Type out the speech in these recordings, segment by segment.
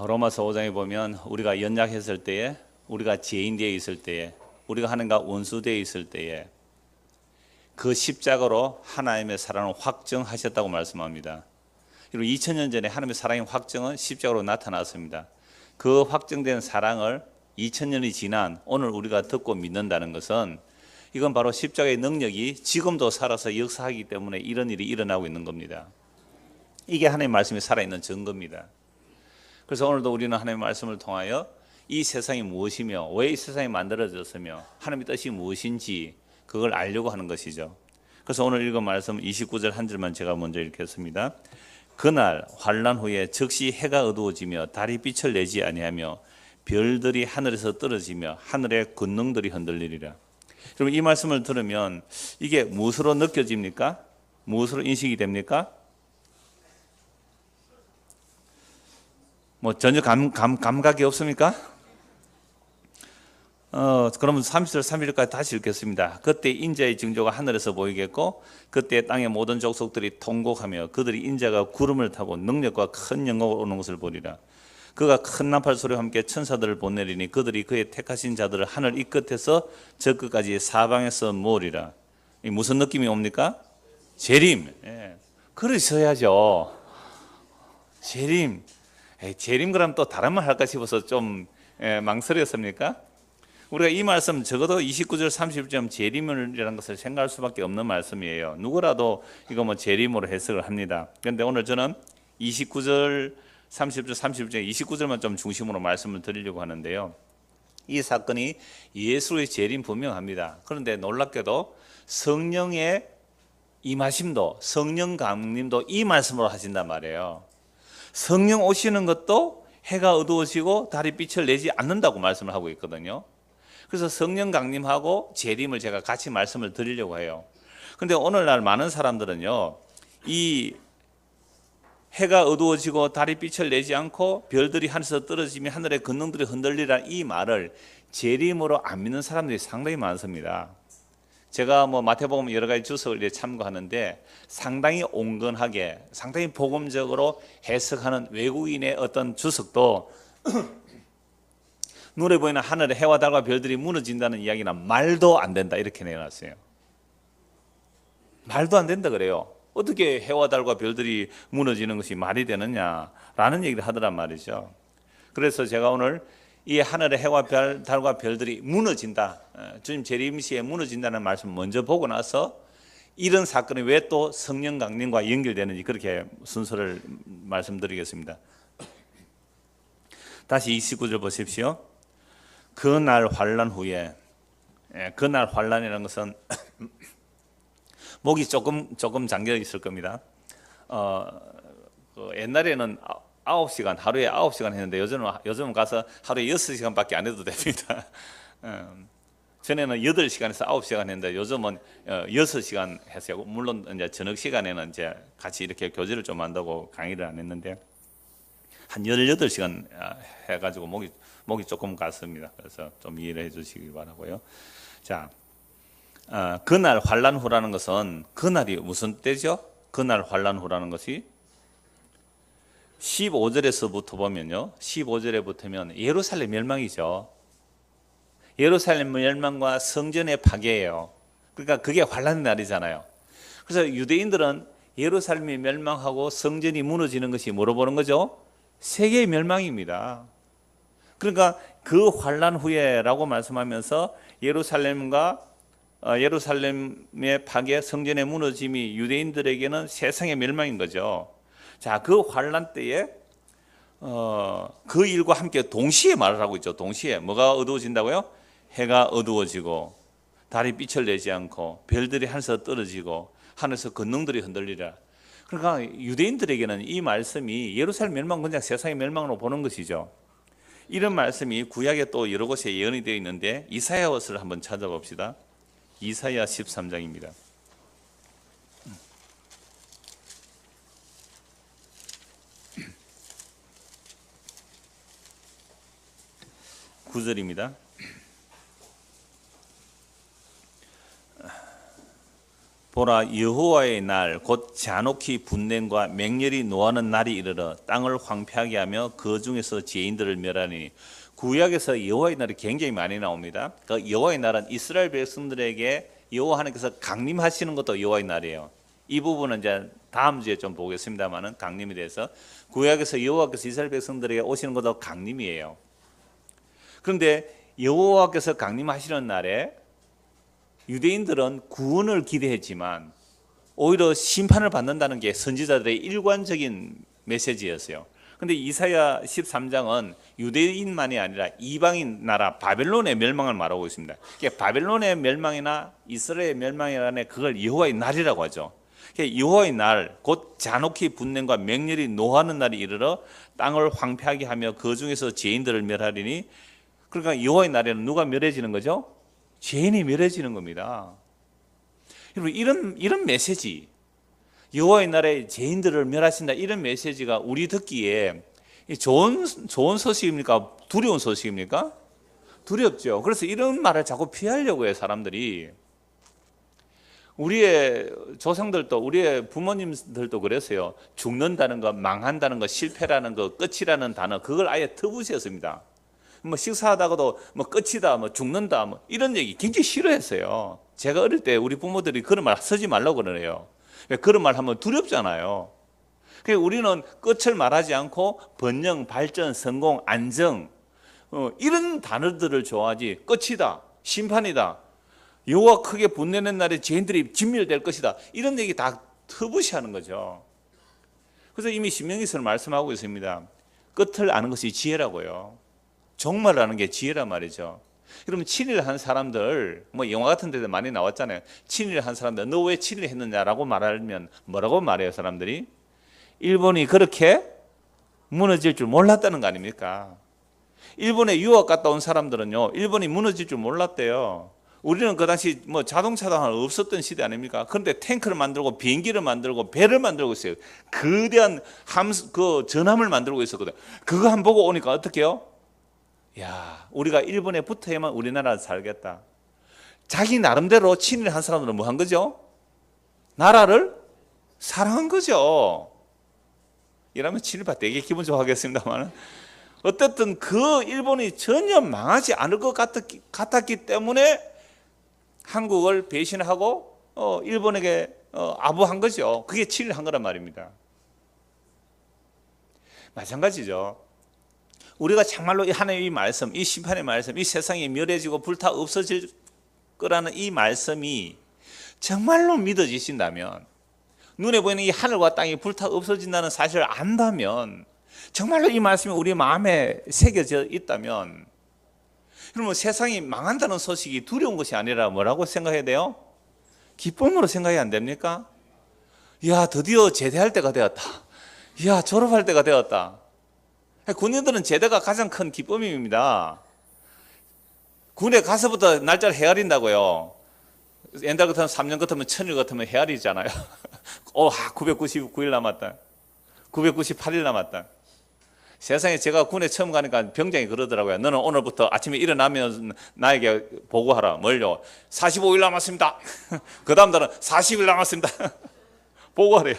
로마서 5장에 보면 우리가 연약했을 때에, 우리가 죄인되어 있을 때에, 우리가 하나님과 원수되어 있을 때에 그 십자가로 하나님의 사랑을 확정하셨다고 말씀합니다. 그리고 2000년 전에 하나님의 사랑의 확정은 십자가로 나타났습니다. 그 확정된 사랑을 2000년이 지난 오늘 우리가 듣고 믿는다는 것은 이건 바로 십자가의 능력이 지금도 살아서 역사하기 때문에 이런 일이 일어나고 있는 겁니다. 이게 하나님의 말씀이 살아있는 증거입니다. 그래서 오늘도 우리는 하나님의 말씀을 통하여 이 세상이 무엇이며 왜 이 세상이 만들어졌으며 하나님의 뜻이 무엇인지 그걸 알려고 하는 것이죠. 그래서 오늘 읽은 말씀 29절 한 절만 제가 먼저 읽겠습니다. 그날 환난 후에 즉시 해가 어두워지며 달이 빛을 내지 아니하며 별들이 하늘에서 떨어지며 하늘의 권능들이 흔들리리라. 여러분, 이 말씀을 들으면 이게 무엇으로 느껴집니까? 무엇으로 인식이 됩니까? 전혀 감각이 없습니까? 그러면 30절 31절까지 다시 읽겠습니다. 그때 인자의 징조가 하늘에서 보이겠고 그때 땅의 모든 족속들이 통곡하며 그들이 인자가 구름을 타고 능력과 큰 영광으로 오는 것을 보리라. 그가 큰 나팔 소리와 함께 천사들을 보내리니 그들이 그의 택하신 자들을 하늘 이 끝에서 저 끝까지 사방에서 모으리라. 이 무슨 느낌이 옵니까? 재림. 그러셔야죠. 재림. 재림 그러면 또 다른 말 할까 싶어서 좀 망설였습니까? 우리가 이 말씀 적어도 29절 30절 재림이라는 것을 생각할 수밖에 없는 말씀이에요. 누구라도 이거 재림으로 해석을 합니다. 그런데 오늘 저는 29절 30절 30절 29절만 좀 중심으로 말씀을 드리려고 하는데요. 이 사건이 예수의 재림 분명합니다. 그런데 놀랍게도 성령의 임하심도 성령 강림도 이 말씀으로 하신단 말이에요. 성령 오시는 것도 해가 어두워지고 달이 빛을 내지 않는다고 말씀을 하고 있거든요. 그래서 성령 강림하고 재림을 제가 같이 말씀을 드리려고 해요. 그런데 오늘날 많은 사람들은요, 이 해가 어두워지고 달이 빛을 내지 않고 별들이 하늘에서 떨어지며 하늘의 권능들이 흔들리라 이 말을 재림으로 안 믿는 사람들이 상당히 많습니다. 제가 마태복음 여러 가지 주석을 참고하는데 상당히 온건하게, 상당히 복음적으로 해석하는 외국인의 어떤 주석도 눈에 보이는 하늘의 해와 달과 별들이 무너진다는 이야기는 말도 안 된다 이렇게 내놨어요. 말도 안 된다 그래요. 어떻게 해와 달과 별들이 무너지는 것이 말이 되느냐라는 얘기를 하더란 말이죠. 그래서 제가 오늘 이 하늘의 해와 달과 별들이 무너진다, 주님 재림 시에 무너진다는 말씀 먼저 보고 나서 이런 사건이 왜 또 성령 강림과 연결되는지 그렇게 순서를 말씀드리겠습니다. 다시 29절 보십시오. 그날 환난 후에, 그날 환난이라는 것은 목이 조금 잠겨 있을 겁니다. 옛날에는 9시간, 하루에 9시간 했는데 요즘은 가서 하루에 6시간밖에 안 해도 됩니다. 전에는 8시간에서 9시간 했는데 요즘은 6시간 했어요. 물론 이제 저녁 시간에는 이제 같이 이렇게 교제를 좀 한다고 강의를 안 했는데 한 18시간 해가지고 목이 조금 갔습니다. 그래서 좀 이해를 해주시기 바라고요. 자, 그날 환난 후라는 것은 그날이 무슨 때죠? 그날 환난 후라는 것이 15절에서부터 보면요. 15절에 붙으면 예루살렘 멸망이죠. 예루살렘 멸망과 성전의 파괴예요. 그러니까 그게 환난의 날이잖아요. 그래서 유대인들은 예루살렘이 멸망하고 성전이 무너지는 것이 뭐로 보는 거죠? 세계의 멸망입니다. 그러니까 그 환난 후에라고 말씀하면서 예루살렘의 파괴, 성전의 무너짐이 유대인들에게는 세상의 멸망인 거죠. 자, 그 환난 때에 그 일과 함께 동시에 말을 하고 있죠. 동시에 뭐가 어두워진다고요? 해가 어두워지고 달이 빛을 내지 않고 별들이 하늘에서 떨어지고 하늘에서 권능들이 흔들리라. 그러니까 유대인들에게는 이 말씀이 예루살렘 멸망 그냥 세상의 멸망으로 보는 것이죠. 이런 말씀이 구약에 또 여러 곳에 예언이 되어 있는데 이사야서를 한번 찾아봅시다. 이사야 13장입니다. 9절입니다. 보라, 여호와의 날 곧 잔혹히 분냄과 맹렬히 노하는 날이 이르러 땅을 황폐하게 하며 그 중에서 죄인들을 멸하니. 구약에서 여호와의 날이 굉장히 많이 나옵니다. 그 여호와의 날은 이스라엘 백성들에게 여호와 하나님께서 강림하시는 것도 여호와의 날이에요. 이 부분은 이제 다음 주에 좀 보겠습니다만은 강림에 대해서 구약에서 여호와께서 이스라엘 백성들에게 오시는 것도 강림이에요. 그런데 여호와께서 강림하시는 날에 유대인들은 구원을 기대했지만 오히려 심판을 받는다는 게 선지자들의 일관적인 메시지였어요. 그런데 이사야 13장은 유대인만이 아니라 이방인 나라 바벨론의 멸망을 말하고 있습니다. 바벨론의 멸망이나 이스라엘의 멸망이라는 그걸 여호와의 날이라고 하죠. 여호와의 날 곧 잔혹히 분냄과 맹렬히 노하는 날이 이르러 땅을 황폐하게 하며 그 중에서 죄인들을 멸하리니. 그러니까 여호와의 날에는 누가 멸해지는 거죠? 죄인이 멸해지는 겁니다. 여러분, 이런 메시지, 여호와의 날에 죄인들을 멸하신다, 이런 메시지가 우리 듣기에 좋은 소식입니까? 두려운 소식입니까? 두렵죠. 그래서 이런 말을 자꾸 피하려고 해요, 사람들이. 우리의 조상들도, 우리의 부모님들도 그랬어요. 죽는다는 거, 망한다는 거, 실패라는 거, 끝이라는 단어, 그걸 아예 터부시었습니다. 뭐 식사하다가도 뭐 끝이다, 뭐 죽는다, 뭐 이런 얘기 굉장히 싫어했어요. 제가 어릴 때 우리 부모들이 그런 말 쓰지 말라고 그러네요. 그런 말 하면 두렵잖아요. 그래서 우리는 끝을 말하지 않고 번영, 발전, 성공, 안정, 이런 단어들을 좋아하지. 끝이다, 심판이다, 여호와 크게 분내는 날에 죄인들이 진멸될 것이다, 이런 얘기 다 터부시하는 거죠. 그래서 이미 신명기서는 말씀하고 있습니다. 끝을 아는 것이 지혜라고요. 종말을 아는 게 지혜란 말이죠. 그러면 친일을 한 사람들, 뭐 영화 같은 데도 많이 나왔잖아요. 친일을 한 사람들, 너 왜 친일을 했느냐라고 말하면 뭐라고 말해요, 사람들이? 일본이 그렇게 무너질 줄 몰랐다는 거 아닙니까? 일본에 유학 갔다 온 사람들은요, 일본이 무너질 줄 몰랐대요. 우리는 그 당시 뭐 자동차도 하나 없었던 시대 아닙니까? 그런데 탱크를 만들고 비행기를 만들고 배를 만들고 있어요. 거대한 그 전함을 만들고 있었거든. 그거 한번 보고 오니까 어떻게 해요? 야, 우리가 일본에 붙어야만 우리나라를 살겠다. 자기 나름대로 친일한 사람들은 뭐 한 거죠? 나라를 사랑한 거죠. 이러면 친일파 되게 기분 좋아하겠습니다만, 어쨌든 그 일본이 전혀 망하지 않을 것 같았기 때문에 한국을 배신하고 일본에게 아부한 거죠. 그게 친일한 거란 말입니다. 마찬가지죠. 우리가 정말로 하나님의 말씀, 이 심판의 말씀, 이 세상이 멸해지고 불타 없어질 거라는 이 말씀이 정말로 믿어지신다면, 눈에 보이는 이 하늘과 땅이 불타 없어진다는 사실을 안다면, 정말로 이 말씀이 우리 마음에 새겨져 있다면, 그러면 세상이 망한다는 소식이 두려운 것이 아니라 뭐라고 생각해야 돼요? 기쁨으로 생각이 안 됩니까? 이야, 드디어 제대할 때가 되었다. 이야, 졸업할 때가 되었다. 군인들은 제대가 가장 큰 기쁨입니다. 군에 가서부터 날짜를 헤아린다고요. 옛날 같으면 3년 같으면 1000일 같으면 헤아리잖아요. 999일 남았다, 998일 남았다. 세상에 제가 군에 처음 가니까 병장이 그러더라고요. 너는 오늘부터 아침에 일어나면 나에게 보고하라. 뭘요? 45일 남았습니다. 그 다음 달은 40일 남았습니다. 보고하래요.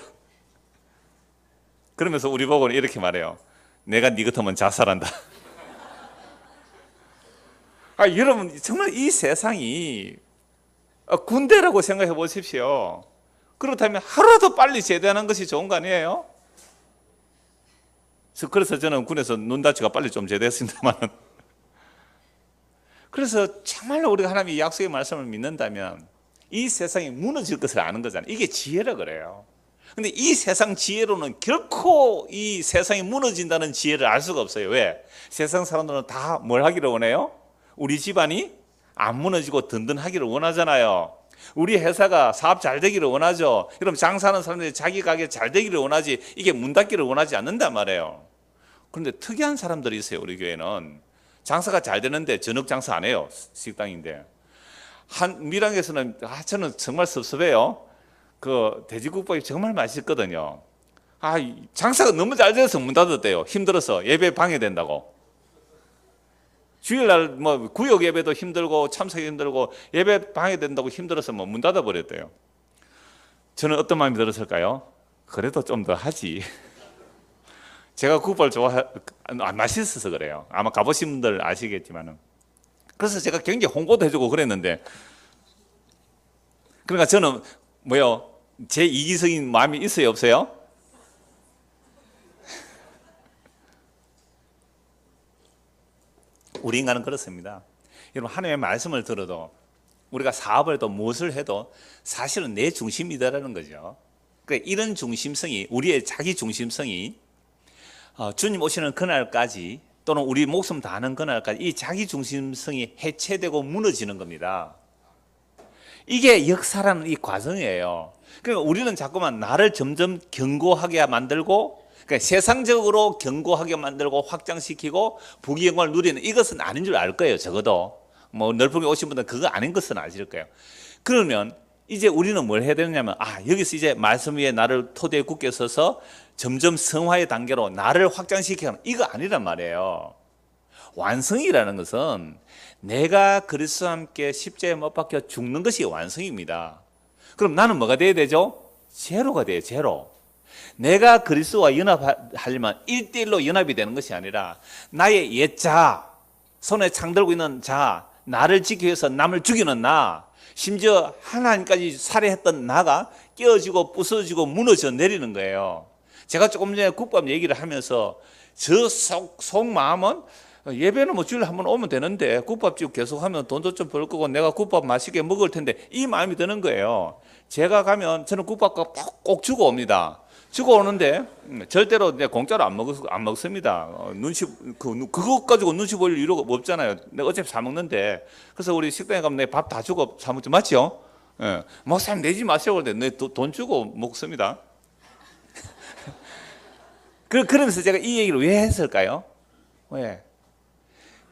그러면서 우리 보고는 이렇게 말해요. 내가 네 같으면 자살한다. 여러분, 정말 이 세상이 군대라고 생각해 보십시오. 그렇다면 하루라도 빨리 제대하는 것이 좋은 거 아니에요? 그래서 저는 군에서 눈 다치가 빨리 좀 제대했습니다만, 그래서 정말로 우리가 하나님의 약속의 말씀을 믿는다면 이 세상이 무너질 것을 아는 거잖아요. 이게 지혜라 그래요. 근데 이 세상 지혜로는 결코 이 세상이 무너진다는 지혜를 알 수가 없어요. 왜? 세상 사람들은 다 뭘 하기를 원해요? 우리 집안이 안 무너지고 든든하기를 원하잖아요. 우리 회사가 사업 잘 되기를 원하죠. 그럼 장사하는 사람들이 자기 가게 잘 되기를 원하지, 이게 문 닫기를 원하지 않는단 말이에요. 그런데 특이한 사람들이 있어요. 우리 교회는 장사가 잘 되는데 저녁 장사 안 해요. 식당인데. 밀양에서는 저는 정말 섭섭해요. 그 돼지국밥이 정말 맛있거든요. 장사가 너무 잘 돼서 문 닫았대요. 힘들어서 예배 방해된다고. 주일날 뭐 구역 예배도 힘들고 참석이 힘들고 예배 방해된다고 힘들어서 뭐 문 닫아버렸대요. 저는 어떤 마음이 들었을까요? 그래도 좀 더 하지. 제가 국밥을 맛있어서 그래요. 아마 가보신 분들 아시겠지만은. 그래서 제가 굉장히 홍보도 해주고 그랬는데, 그러니까 저는 뭐요? 제 이기적인 마음이 있어요, 없어요? 우리 인간은 그렇습니다. 여러분, 하나님의 말씀을 들어도 우리가 사업을 해도 무엇을 해도 사실은 내 중심이다라는 거죠. 그러니까 이런 중심성이, 우리의 자기 중심성이 주님 오시는 그날까지, 또는 우리 목숨 다하는 그날까지 이 자기 중심성이 해체되고 무너지는 겁니다. 이게 역사라는 이 과정이에요. 그러니까 우리는 자꾸만 나를 점점 견고하게 만들고, 그러니까 세상적으로 견고하게 만들고 확장시키고 부귀영화를 누리는, 이것은 아닌 줄 알 거예요. 적어도 뭐 넓게 오신 분들은 그거 아닌 것은 아실 거예요. 그러면 이제 우리는 뭘 해야 되느냐면, 여기서 이제 말씀 위에 나를 토대에 굳게 서서 점점 성화의 단계로 나를 확장시키는, 이거 아니란 말이에요. 완성이라는 것은 내가 그리스도와 함께 십자가에 못 박혀 죽는 것이 완성입니다. 그럼 나는 뭐가 돼야 되죠? 제로가 돼요. 제로. 내가 그리스도와 연합하려면 1대1로 연합이 되는 것이 아니라 나의 옛 자, 손에 창 들고 있는 자, 나를 지키기 위해서 남을 죽이는 나, 심지어 하나님까지 살해했던 나가 깨어지고 부서지고 무너져 내리는 거예요. 제가 조금 전에 국밥 얘기를 하면서 저 속마음은 예배는 뭐 주일에 한번 오면 되는데 국밥집 계속하면 돈도 좀 벌 거고 내가 국밥 맛있게 먹을 텐데, 이 마음이 드는 거예요. 제가 가면 저는 국밥값 꼭 주고 옵니다. 주고 오는데 절대로 공짜로 안 먹습니다. 그것 가지고 눈치 볼 이유가 없잖아요. 내가 어차피 사 먹는데. 그래서 우리 식당에 가면 내 밥 다 주고 사 먹지, 맞죠? 예. 목사님 내지 마시라고 그러는데 내 돈 주고 먹습니다. 그러면서 제가 이 얘기를 왜 했을까요? 왜?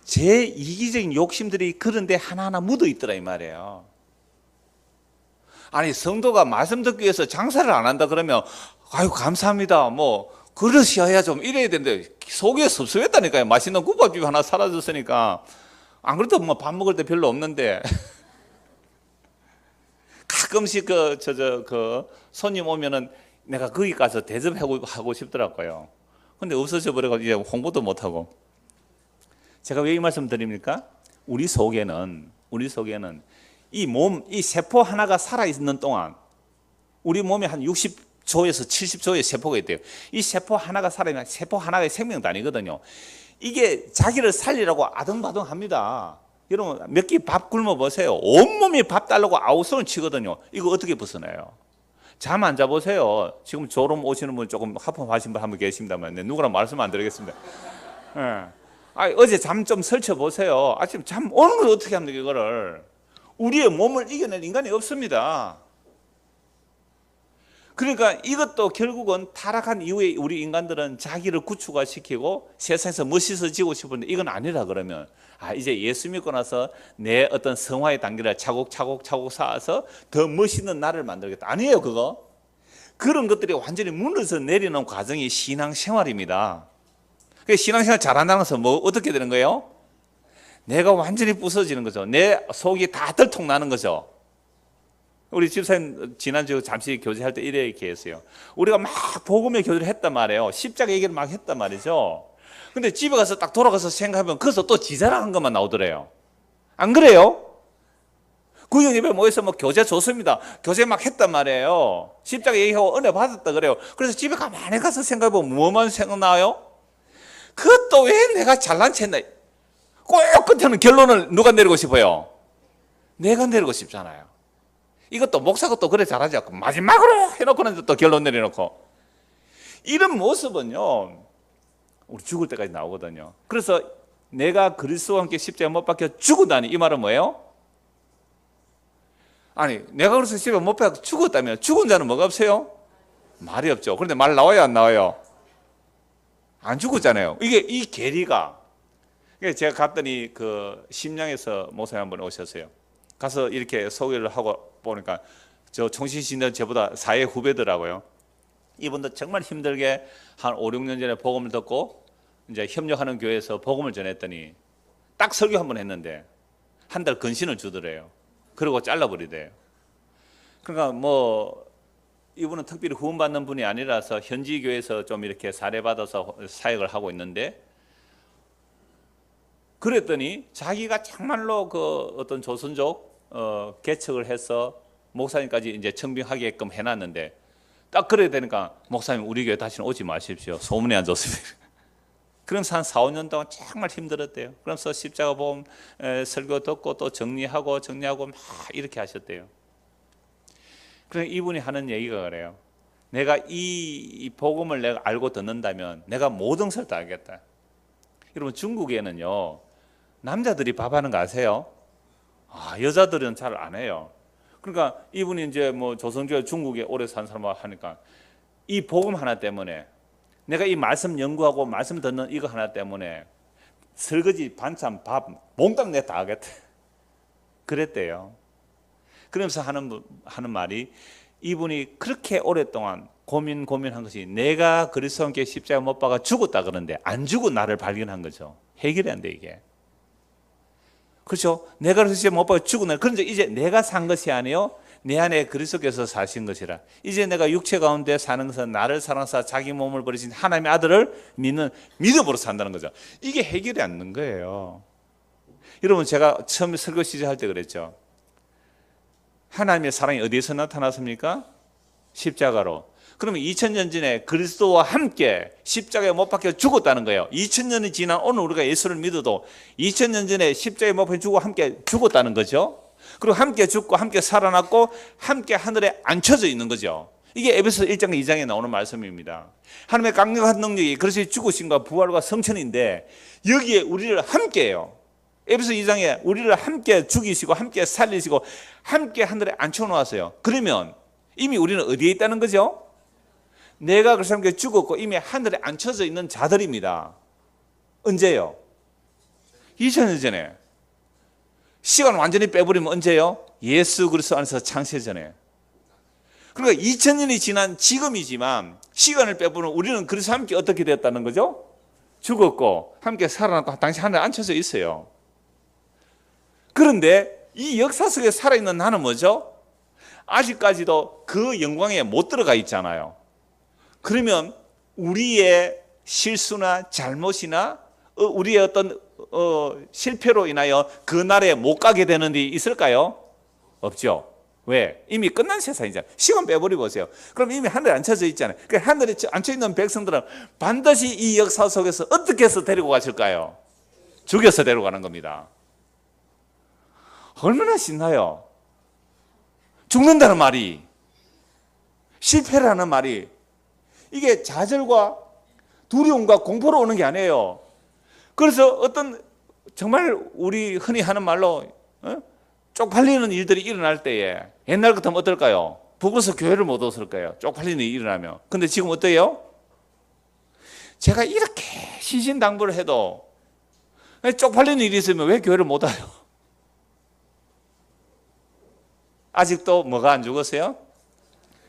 제 이기적인 욕심들이 그런데 하나하나 묻어 있더라 이 말이에요. 아니, 성도가 말씀 듣기 위해서 장사를 안 한다 그러면 아유 감사합니다, 뭐 그러셔야 좀 이래야 되는데, 속에 섭섭했다니까요. 맛있는 국밥집 하나 사라졌으니까. 안 그래도 뭐 밥 먹을 때 별로 없는데 가끔씩 그 손님 오면은 내가 거기 가서 대접하고 싶더라고요. 근데 없어져 버려가지고 이제 홍보도 못하고. 제가 왜 이 말씀 드립니까? 우리 속에는 이 몸, 이 세포 하나가 살아있는 동안 우리 몸에 한 60조에서 70조의 세포가 있대요. 이 세포 하나가 살아있는, 세포 하나의 생명도 아니거든요. 이게 자기를 살리라고 아등바등 합니다. 여러분 몇 끼 밥 굶어 보세요. 온몸이 밥 달라고 아우성을 치거든요. 이거 어떻게 벗어나요? 잠 안 자보세요. 지금 졸음 오시는 분, 조금 하품하신 분 한 분 계십니다만 누구랑 말씀 안 드리겠습니다. 어제 잠 좀 설쳐 보세요. 아침 잠 오는 걸 어떻게 합니까? 이거를. 우리의 몸을 이겨낼 인간이 없습니다. 그러니까 이것도 결국은 타락한 이후에 우리 인간들은 자기를 구축화시키고 세상에서 멋있어지고 싶은데, 이건 아니라 그러면 이제 예수 믿고 나서 내 어떤 성화의 단계를 차곡차곡 쌓아서 더 멋있는 나를 만들겠다. 아니에요. 그런 것들이 완전히 무너져 내리는 과정이 신앙생활입니다. 신앙생활 잘한다는 것은 뭐 어떻게 되는 거예요? 내가 완전히 부서지는 거죠. 내 속이 다 들통나는 거죠. 우리 집사님 지난주 잠시 교제할 때 이래 얘기했어요. 우리가 막 복음의 교제를 했단 말이에요. 십자가 얘기를 막 했단 말이죠. 근데 집에 가서 딱 돌아가서 생각하면 거기서 또 지자랑한 것만 나오더래요. 안 그래요? 구형 예배 모여서 뭐 교제 좋습니다. 교제 막 했단 말이에요. 십자가 얘기하고 은혜 받았다 그래요. 그래서 집에 가만히 가서 생각해보면 뭐만 생각나요? 그것도 왜 내가 잘난 체 했나? 꼭 끝에는 결론을 누가 내리고 싶어요? 내가 내리고 싶잖아요. 이것도 목사가 또 그래 잘하지 않고 마지막으로 해놓고는 또 결론 내려놓고, 이런 모습은요 우리 죽을 때까지 나오거든요. 그래서 내가 그리스도와 함께 십자가에 못 박혀 죽었다니, 이 말은 뭐예요? 아니, 내가 그래서 십자가에 못 박혀 죽었다면 죽은 자는 뭐가 없어요? 말이 없죠. 그런데 말 나와요, 안 나와요? 안 죽었잖아요. 이 계리가, 제가 갔더니 그 심양에서 목사님 한 분 오셨어요. 가서 이렇게 소개를 하고 보니까 저 총신신들 저보다 사회 후배더라고요. 이분도 정말 힘들게 한 5, 6년 전에 복음을 듣고 이제 협력하는 교회에서 복음을 전했더니 딱 설교 한 번 했는데 한 달 근신을 주더래요. 그리고 잘라버리대요. 그러니까 뭐 이분은 특별히 후원받는 분이 아니라서 현지 교회에서 좀 이렇게 사례받아서 사역을 하고 있는데, 그랬더니 자기가 정말로 그 어떤 조선족 개척을 해서 목사님까지 이제 청빙하게끔 해놨는데, 딱 그래야 되니까 목사님 우리 교회 다시는 오지 마십시오. 소문이 안 좋습니다. 그러면서 한 4, 5년 동안 정말 힘들었대요. 그러면서 십자가 보험 설교 듣고 또 정리하고 막 이렇게 하셨대요. 그래서 이분이 하는 얘기가 그래요. 내가 이 복음을 내가 알고 듣는다면 내가 모든 것을 다 알겠다. 여러분, 중국에는요, 남자들이 밥하는 거 아세요? 여자들은 잘 안 해요. 그러니까 이분이 이제 뭐 조선교회 중국에 오래 산 사람하고 하니까 이 복음 하나 때문에, 내가 이 말씀 연구하고 말씀 듣는 이거 하나 때문에 설거지, 반찬, 밥 몽땅 내가 다 하겠다. 그랬대요. 그러면서 하는 말이, 이분이 그렇게 오랫동안 고민한 것이, 내가 그리스도 함께 십자가 못 박아 죽었다 그러는데 안 죽고 나를 발견한 거죠. 해결이 안 돼, 이게. 그렇죠? 내가 그리스도에 못 박아 죽었나. 그런데 이제 내가 산 것이 아니요, 내 안에 그리스도께서 사신 것이라. 이제 내가 육체 가운데 사는 것은 나를 사랑하사 자기 몸을 버리신 하나님의 아들을 믿는 믿음으로 산다는 거죠. 이게 해결이 안 되는 거예요. 여러분, 제가 처음에 설교 시작할 때 그랬죠. 하나님의 사랑이 어디에서 나타났습니까? 십자가로. 그러면 2000년 전에 그리스도와 함께 십자가에 못 박혀 죽었다는 거예요. 2000년이 지난 오늘 우리가 예수를 믿어도 2000년 전에 십자가에 못 박혀 죽고 함께 죽었다는 거죠. 그리고 함께 죽고 함께 살아났고 함께 하늘에 앉혀져 있는 거죠. 이게 에베소 1장 2장에 나오는 말씀입니다. 하나님의 강력한 능력이 그리스도의 죽으심과 부활과 성천인데, 여기에 우리를 함께해요. 에베소 2장에 우리를 함께 죽이시고 함께 살리시고 함께 하늘에 앉혀놓았어요. 그러면 이미 우리는 어디에 있다는 거죠? 내가 그리스도와 함께 죽었고 이미 하늘에 앉혀져 있는 자들입니다. 언제요? 2000년 전에. 시간 완전히 빼버리면 언제요? 예수 그리스도 안에서 창세 전에. 그러니까 2000년이 지난 지금이지만 시간을 빼버리면 우리는 그리스도와 함께 어떻게 되었다는 거죠? 죽었고 함께 살아났고 당시 하늘에 앉혀져 있어요. 그런데 이 역사 속에 살아있는 나는 뭐죠? 아직까지도 그 영광에 못 들어가 있잖아요. 그러면 우리의 실수나 잘못이나 우리의 어떤 실패로 인하여 그 나라에 못 가게 되는 일이 있을까요? 없죠. 왜? 이미 끝난 세상이잖아요. 시간 빼버리고 보세요. 그럼 이미 하늘에 앉혀져 있잖아요. 그러니까 하늘에 앉혀있는 백성들은 반드시 이 역사 속에서 어떻게 해서 데리고 가실까요? 죽여서 데려가는 겁니다. 얼마나 신나요? 죽는다는 말이, 실패라는 말이, 이게 좌절과 두려움과 공포로 오는 게 아니에요. 그래서 어떤 정말 우리 흔히 하는 말로 쪽팔리는 일들이 일어날 때에, 옛날 같으면 어떨까요? 부끄러워서 교회를 못 왔을 거예요. 쪽팔리는 일이 일어나면. 근데 지금 어때요? 제가 이렇게 신신당부를 해도 쪽팔리는 일이 있으면 왜 교회를 못 와요? 아직도 뭐가 안 죽었어요?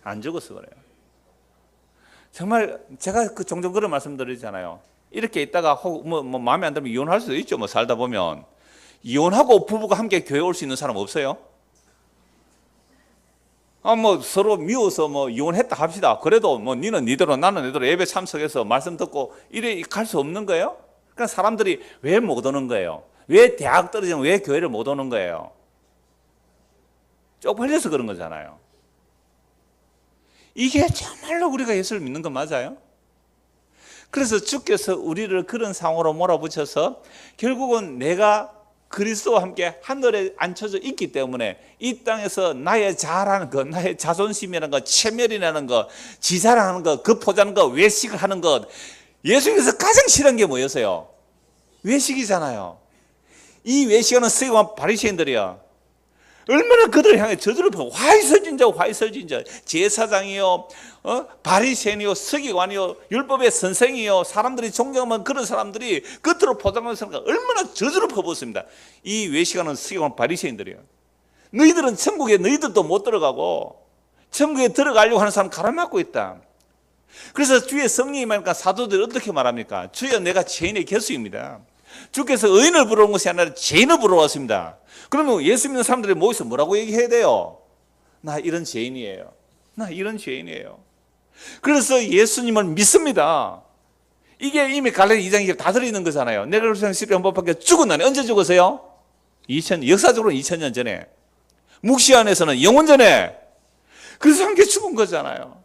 안 죽었어 그래요. 정말 제가 종종 그런 말씀 드리잖아요. 이렇게 있다가 뭐 마음에 안 들면 이혼할 수도 있죠. 뭐 살다 보면. 이혼하고 부부가 함께 교회 올 수 있는 사람 없어요? 뭐 서로 미워서 뭐 이혼했다 합시다. 그래도 뭐 니는 니대로 나는 내대로 예배 참석해서 말씀 듣고 이래 갈 수 없는 거예요? 그러니까 사람들이 왜 못 오는 거예요? 왜 대학 떨어지면 왜 교회를 못 오는 거예요? 쪽팔려서 그런 거잖아요. 이게 정말로 우리가 예수를 믿는 거 맞아요? 그래서 주께서 우리를 그런 상황으로 몰아붙여서 결국은 내가 그리스도와 함께 하늘에 앉혀져 있기 때문에 이 땅에서 나의 자아라는 것, 나의 자존심이라는 것, 체면이라는 것, 지사라는 것, 그 포자는 것, 외식을 하는 것, 예수님께서 가장 싫은 게 뭐였어요? 외식이잖아요. 이 외식하는 서기관 바리새인들이야. 얼마나 그들을 향해 저주를 펴고 화이설진자 제사장이요, 바리새인이요, 서기관이요, 율법의 선생이요, 사람들이 존경하는 그런 사람들이 겉으로 포장하는 사람과 얼마나 저주를 퍼붓습니다. 이 외식하는 서기관 바리새인들이요. 너희들은 천국에 너희들도 못 들어가고 천국에 들어가려고 하는 사람 가로막고 있다. 그래서 주의 성령이 말하니까 사도들이 어떻게 말합니까? 주여 내가 죄인의 결수입니다. 주께서 의인을 부르는 것이 아니라 죄인을 부르러 왔습니다. 그러면 예수 믿는 사람들이 모여서 뭐라고 얘기해야 돼요? 나 이런 죄인이에요. 나 이런 죄인이에요. 그래서 예수님을 믿습니다. 이게 이미 갈라디아 2장 다 들어있는 거잖아요. 내가 그리스도의 십자가에 못 박혀 죽었나니 언제 죽었어요? 역사적으로 2000년 전에. 묵시 안에서는 영원 전에. 그래서 함께 죽은 거잖아요.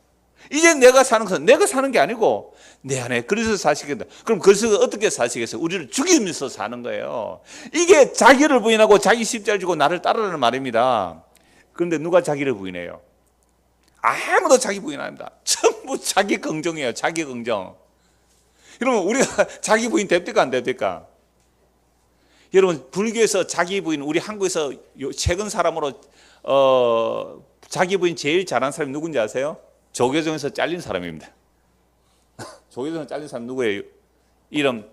이제 내가 사는 것은 내가 사는 게 아니고 내 안에 그리스도 사시겠다. 그럼 그리스도가 어떻게 사시겠어요? 우리를 죽이면서 사는 거예요. 이게 자기를 부인하고 자기 십자가를 지고 나를 따르라는 말입니다. 그런데 누가 자기를 부인해요? 아무도 자기 부인 안 합니다. 전부 자기 긍정이에요. 자기 긍정. 여러분, 우리가 자기 부인 됩니까 안 됩니까? 여러분, 불교에서 자기 부인, 우리 한국에서 최근 사람으로 자기 부인 제일 잘한 사람이 누군지 아세요? 조계종에서 잘린 사람입니다. 조계종에서 잘린 사람 누구예요? 이름?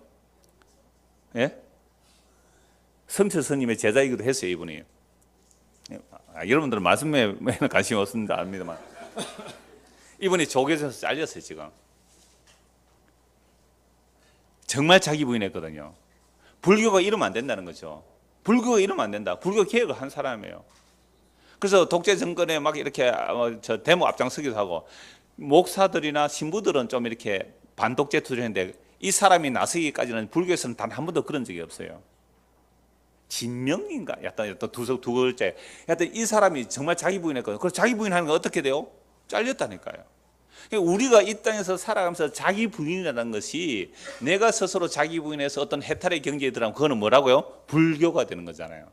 예? 성철 스님의 제자이기도 했어요, 이분이. 여러분들은 말씀에 관심이 없습니다, 압니다만. 이분이 조계종에서 잘렸어요, 지금. 정말 자기 부인했거든요. 불교가 이러면 안 된다는 거죠. 불교가 이러면 안 된다. 불교 개혁을 한 사람이에요. 그래서 독재 정권에 막 이렇게 데모 앞장서기도 하고, 목사들이나 신부들은 좀 이렇게 반독재 투쟁인데 이 사람이 나서기까지는 불교에서는 단 한 번도 그런 적이 없어요. 진명인가? 약간 두 글자. 하여튼 이 사람이 정말 자기 부인했거든요. 그래서 자기 부인하는 건 어떻게 돼요? 잘렸다니까요. 우리가 이 땅에서 살아가면서 자기 부인이라는 것이 내가 스스로 자기 부인해서 어떤 해탈의 경지에 들어가면 그거는 뭐라고요? 불교가 되는 거잖아요.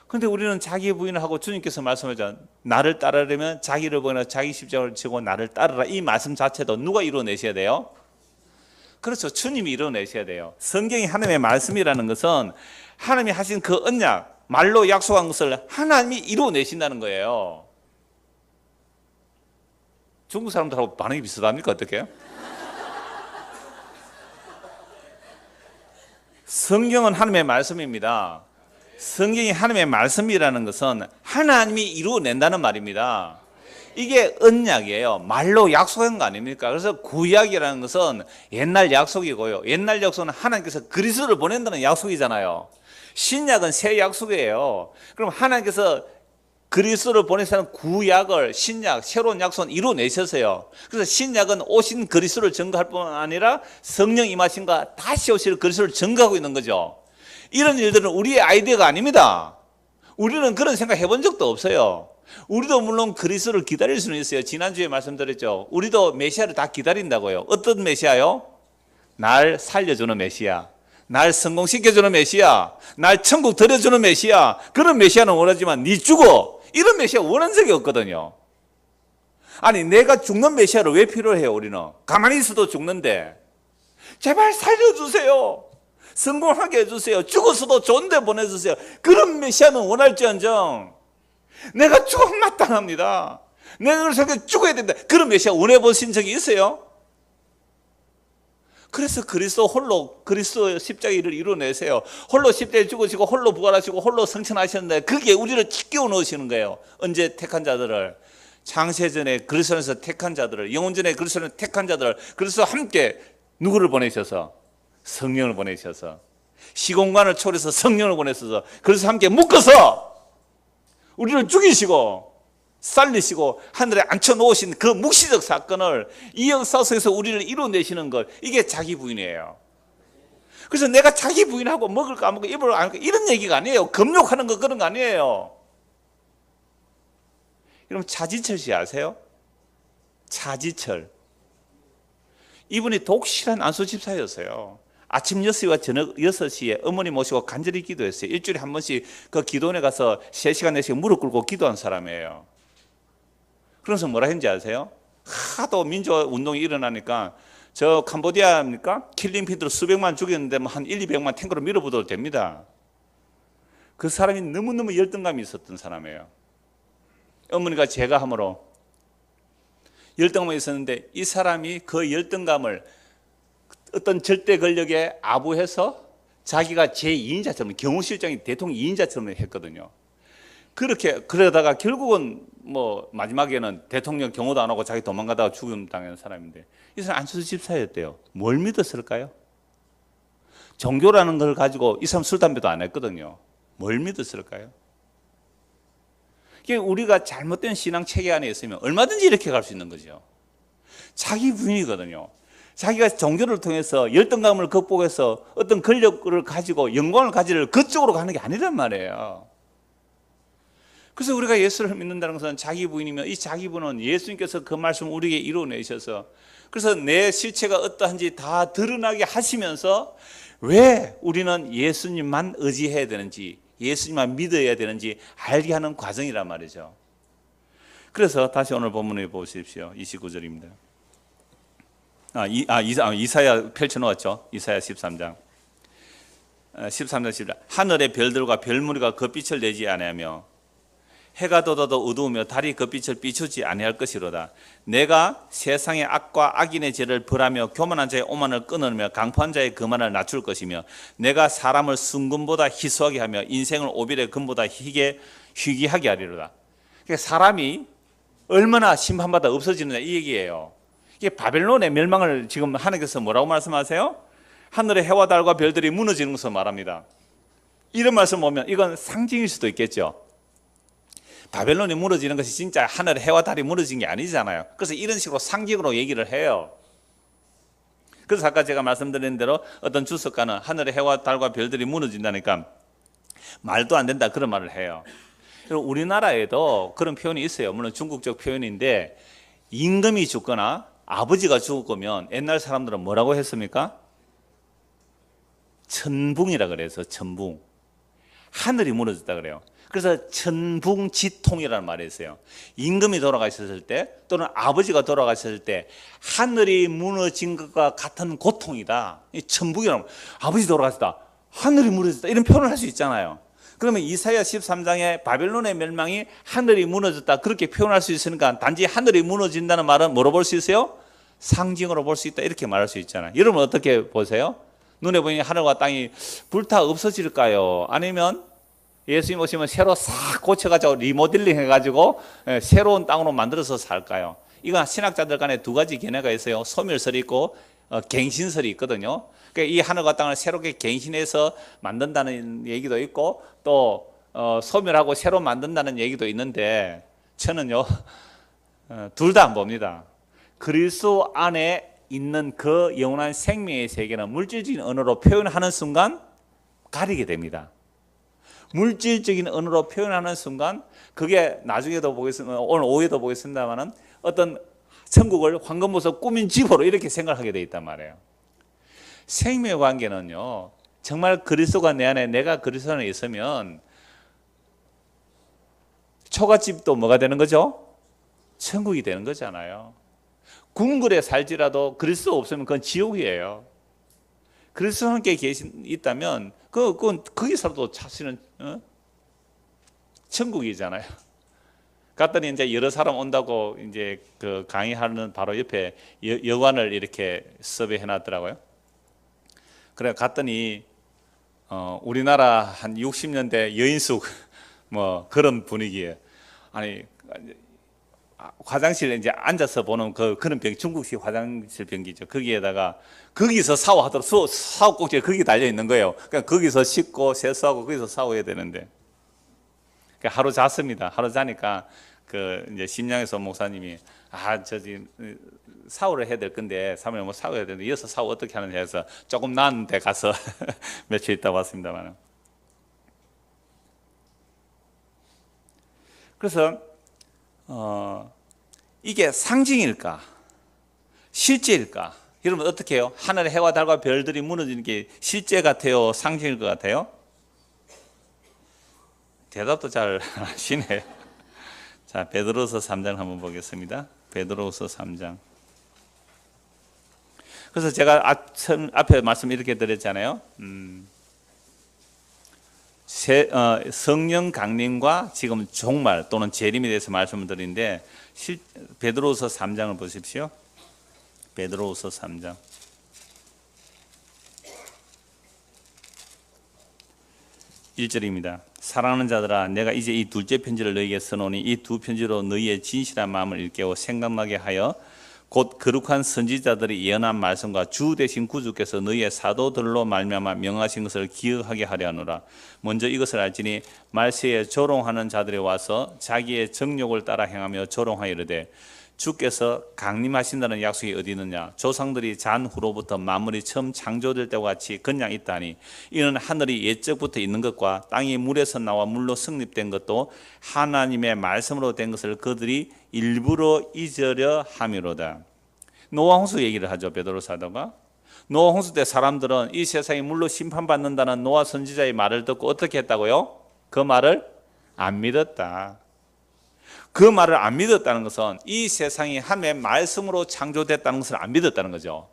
그런데 우리는 자기 부인을 하고 주님께서 말씀하셨잖아요. 나를 따르려면 자기를 부인하고 자기 십자가를 지고 나를 따르라. 이 말씀 자체도 누가 이루어내셔야 돼요? 그렇죠. 주님이 이루어내셔야 돼요. 성경이 하나님의 말씀이라는 것은 하나님이 하신 그 언약, 말로 약속한 것을 하나님이 이루어내신다는 거예요. 중국 사람들하고 반응이 비슷합니까? 어떻게? 성경은 하나님의 말씀입니다. 성경이 하나님의 말씀이라는 것은 하나님이 이루어낸다는 말입니다. 이게 언약이에요. 말로 약속한 거 아닙니까? 그래서 구약이라는 것은 옛날 약속이고요. 옛날 약속은 하나님께서 그리스도를 보낸다는 약속이잖아요. 신약은 새 약속이에요. 그럼 하나님께서 그리스도를 보내서는 구약을 신약, 새로운 약속은 이루어내셨어요. 그래서 신약은 오신 그리스도를 증거할 뿐 아니라 성령 임하신과 다시 오실 그리스도를 증거하고 있는 거죠. 이런 일들은 우리의 아이디어가 아닙니다. 우리는 그런 생각 해본 적도 없어요. 우리도 물론 그리스도를 기다릴 수는 있어요. 지난주에 말씀드렸죠. 우리도 메시아를 다 기다린다고요. 어떤 메시아요? 날 살려주는 메시아, 날 성공시켜주는 메시아, 날 천국 들여주는 메시아. 그런 메시아는 원하지만 니 죽어, 이런 메시아 원한 적이 없거든요. 아니, 내가 죽는 메시아를 왜 필요해요? 우리는 가만히 있어도 죽는데 제발 살려주세요, 성공하게 해주세요, 죽어서도 좋은 데 보내주세요. 그런 메시아는 원할지언정 내가 죽음 마땅합니다, 내가 그래서 죽어야 된다, 그런 메시아 원해보신 적이 있어요? 그래서 그리스도 홀로 그리스도 십자가 일을 이루어내세요. 홀로 십자가에 죽으시고 홀로 부활하시고 홀로 성천하셨는데 그게 우리를 끼워 넣으시는 거예요. 언제? 택한 자들을, 창세전에 그리스도 안에서 택한 자들을, 영혼전에 그리스도 안에서 택한 자들을, 그래서 함께 누구를 보내셔서? 성령을 보내셔서, 시공간을 초월해서 성령을 보내셔서, 그래서 함께 묶어서 우리를 죽이시고 살리시고 하늘에 앉혀놓으신 그 묵시적 사건을, 이 역사 속에서 우리를 이루어내시는 것, 이게 자기 부인이에요. 그래서 내가 자기 부인하고 먹을까 안 먹을까 입을 안 할까 이런 얘기가 아니에요. 금욕하는 거 그런 거 아니에요. 여러분, 차지철 씨 아세요? 차지철. 이분이 독실한 안수집사였어요. 아침 6시와 저녁 6시에 어머니 모시고 간절히 기도했어요. 일주일에 한 번씩 그 기도원에 가서 3시간 4시간 무릎 꿇고 기도한 사람이에요. 그래서 뭐라 했는지 아세요? 하도 민주화 운동이 일어나니까 저 캄보디아입니까? 킬링피드로 수백만 죽였는데 뭐 한 200만 탱크로 밀어붙어도 됩니다. 그 사람이 너무너무 열등감이 있었던 사람이에요. 어머니가 제가 함으로 열등감이 있었는데 이 사람이 그 열등감을 어떤 절대 권력에 아부해서 자기가 제2인자처럼, 경호실장이 대통령 2인자처럼 했거든요. 그렇게 그러다가 결국은 뭐 마지막에는 대통령 경호도 안 하고 자기 도망가다가 죽음 당한 사람인데, 이 사람 안수수 집사였대요. 뭘 믿었을까요? 종교라는 걸 가지고 이 사람 술 담배도 안 했거든요. 뭘 믿었을까요? 우리가 잘못된 신앙 체계 안에 있으면 얼마든지 이렇게 갈 수 있는 거죠. 자기 부인이거든요. 자기가 종교를 통해서 열등감을 극복해서 어떤 권력을 가지고 영광을 가지를 그쪽으로 가는 게 아니란 말이에요. 그래서 우리가 예수를 믿는다는 것은 자기 부인이면 이 자기 부인은 예수님께서 그 말씀을 우리에게 이루어내셔서 그래서 내 실체가 어떠한지 다 드러나게 하시면서 왜 우리는 예수님만 의지해야 되는지 예수님만 믿어야 되는지 알게 하는 과정이란 말이죠. 그래서 다시 오늘 본문에 보십시오. 29절입니다. 이사야 펼쳐놓았죠. 이사야 13장 10절 하늘의 별들과 별무리가 그 빛을 내지 아니하며 해가 돋아도 어두우며 달이 그 빛을 비추지 아니할 것이로다. 내가 세상의 악과 악인의 죄를 벌하며 교만한 자의 오만을 끊으며 강포한 자의 거만을 낮출 것이며 내가 사람을 순금보다 희소하게 하며 인생을 오빌의 금보다 희귀하게 하리로다. 그러니까 사람이 얼마나 심판받아 없어지느냐 이 얘기예요. 이게 바벨론의 멸망을 지금 하나님께서 뭐라고 말씀하세요? 하늘의 해와 달과 별들이 무너지는 것을 말합니다. 이런 말씀 보면 이건 상징일 수도 있겠죠. 바벨론이 무너지는 것이 진짜 하늘의 해와 달이 무너진 게 아니잖아요. 그래서 이런 식으로 상징으로 얘기를 해요. 그래서 아까 제가 말씀드린 대로 어떤 주석가는 하늘의 해와 달과 별들이 무너진다니까 말도 안 된다 그런 말을 해요. 우리나라에도 그런 표현이 있어요. 물론 중국적 표현인데 임금이 죽거나 아버지가 죽으면 옛날 사람들은 뭐라고 했습니까? 천붕이라 그래서 천붕. 하늘이 무너졌다 그래요. 그래서 천붕지통이라는 말이 있어요. 임금이 돌아가셨을 때 또는 아버지가 돌아가셨을 때 하늘이 무너진 것과 같은 고통이다. 이 천붕이라는 아버지 돌아가셨다. 하늘이 무너졌다. 이런 표현을 할 수 있잖아요. 그러면 이사야 13장에 바벨론의 멸망이 하늘이 무너졌다 그렇게 표현할 수 있으니까 단지 하늘이 무너진다는 말은 뭐로 볼 수 있어요? 상징으로 볼 수 있다 이렇게 말할 수 있잖아요. 여러분 어떻게 보세요? 눈에 보이는 하늘과 땅이 불타 없어질까요? 아니면 예수님 오시면 새로 싹 고쳐가지고 리모델링 해가지고 새로운 땅으로 만들어서 살까요? 이건 신학자들 간에 두 가지 견해가 있어요. 소멸설이 있고 갱신설이 있거든요. 그러니까 이 하늘과 땅을 새롭게 갱신해서 만든다는 얘기도 있고 또 소멸하고 새로 만든다는 얘기도 있는데 저는요 둘 다 안 봅니다. 그리스도 안에 있는 그 영원한 생명의 세계는 물질적인 언어로 표현하는 순간 가리게 됩니다. 물질적인 언어로 표현하는 순간 그게 나중에도 보겠습니다. 오늘 오후에도 보겠습니다만은 어떤 천국을 황금보석 꾸민 집으로 이렇게 생각하게 돼 있단 말이에요. 생명의 관계는요 정말 그리스도가 내 안에 내가 그리스도 안에 있으면 초가집도 뭐가 되는 거죠? 천국이 되는 거잖아요. 궁궐에 살지라도 그리스도 없으면 그건 지옥이에요. 그리스도와 함께 있다면 그건 거기서도 사실은 천국이잖아요. 갔더니 이제 여러 사람 온다고 이제 그 강의하는 바로 옆에 여관을 이렇게 섭외해 놨더라고요. 그래 갔더니 우리나라 한 60년대 여인숙 뭐 그런 분위기예요. 아니 화장실에 이제 앉아서 보는 그런 병, 중국식 화장실 변기죠. 거기에다가 거기서 샤워하도록 샤워 꼭지가 거기 달려 있는 거예요. 그러니까 거기서 씻고 세수하고 거기서 샤워해야 되는데 그러니까 하루 잤습니다. 하루 자니까 그 이제 심양에서 목사님이 저기 샤워를 해야 될 건데 사모님 뭐 샤워해야 되는데 이어서 샤워 어떻게 하느냐 해서 조금 나은 데 가서 며칠 있다 왔습니다만 그래서 이게 상징일까? 실제일까? 여러분 어떻게 해요? 하늘의 해와 달과 별들이 무너지는 게 실제 같아요? 상징일 것 같아요? 대답도 잘 하시네요. 자, 베드로서 3장 한번 보겠습니다. 베드로서 3장. 그래서 제가 앞에 말씀 이렇게 드렸잖아요. 성령 강림과 지금 종말 또는 재림에 대해서 말씀을 드리는데 베드로서 3장을 보십시오. 베드로서 3장 1절입니다. 사랑하는 자들아 내가 이제 이 둘째 편지를 너희에게 써놓으니 이 두 편지로 너희의 진실한 마음을 일깨워 생각나게 하여 곧 거룩한 선지자들이 예언한 말씀과 주 대신 구주께서 너희의 사도들로 말미암아 명하신 것을 기억하게 하려 하노라. 먼저 이것을 알지니 말세에 조롱하는 자들이 와서 자기의 정욕을 따라 행하며 조롱하여 이르되 주께서 강림하신다는 약속이 어디 있느냐. 조상들이 잔 후로부터 만물이 처음 창조될 때와 같이 그냥 있다니 이는 하늘이 옛적부터 있는 것과 땅이 물에서 나와 물로 성립된 것도 하나님의 말씀으로 된 것을 그들이 일부러 잊으려 함이로다. 노아 홍수 얘기를 하죠, 베드로 사도가. 노아 홍수 때 사람들은 이 세상이 물로 심판받는다는 노아 선지자의 말을 듣고 어떻게 했다고요? 그 말을 안 믿었다. 그 말을 안 믿었다는 것은 이 세상이 하나님의 말씀으로 창조됐다는 것을 안 믿었다는 거죠.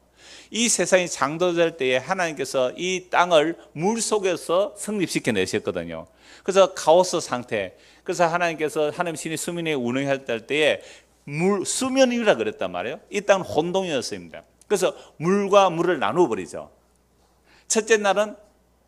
이 세상이 창조될 때에 하나님께서 이 땅을 물 속에서 성립시켜 내셨거든요. 그래서 카오스 상태. 그래서 하나님께서 하나님 신이 수면 위에 운행할 때에 수면이라 그랬단 말이에요. 이 땅은 혼동이었습니다. 그래서 물과 물을 나누어 버리죠. 첫째 날은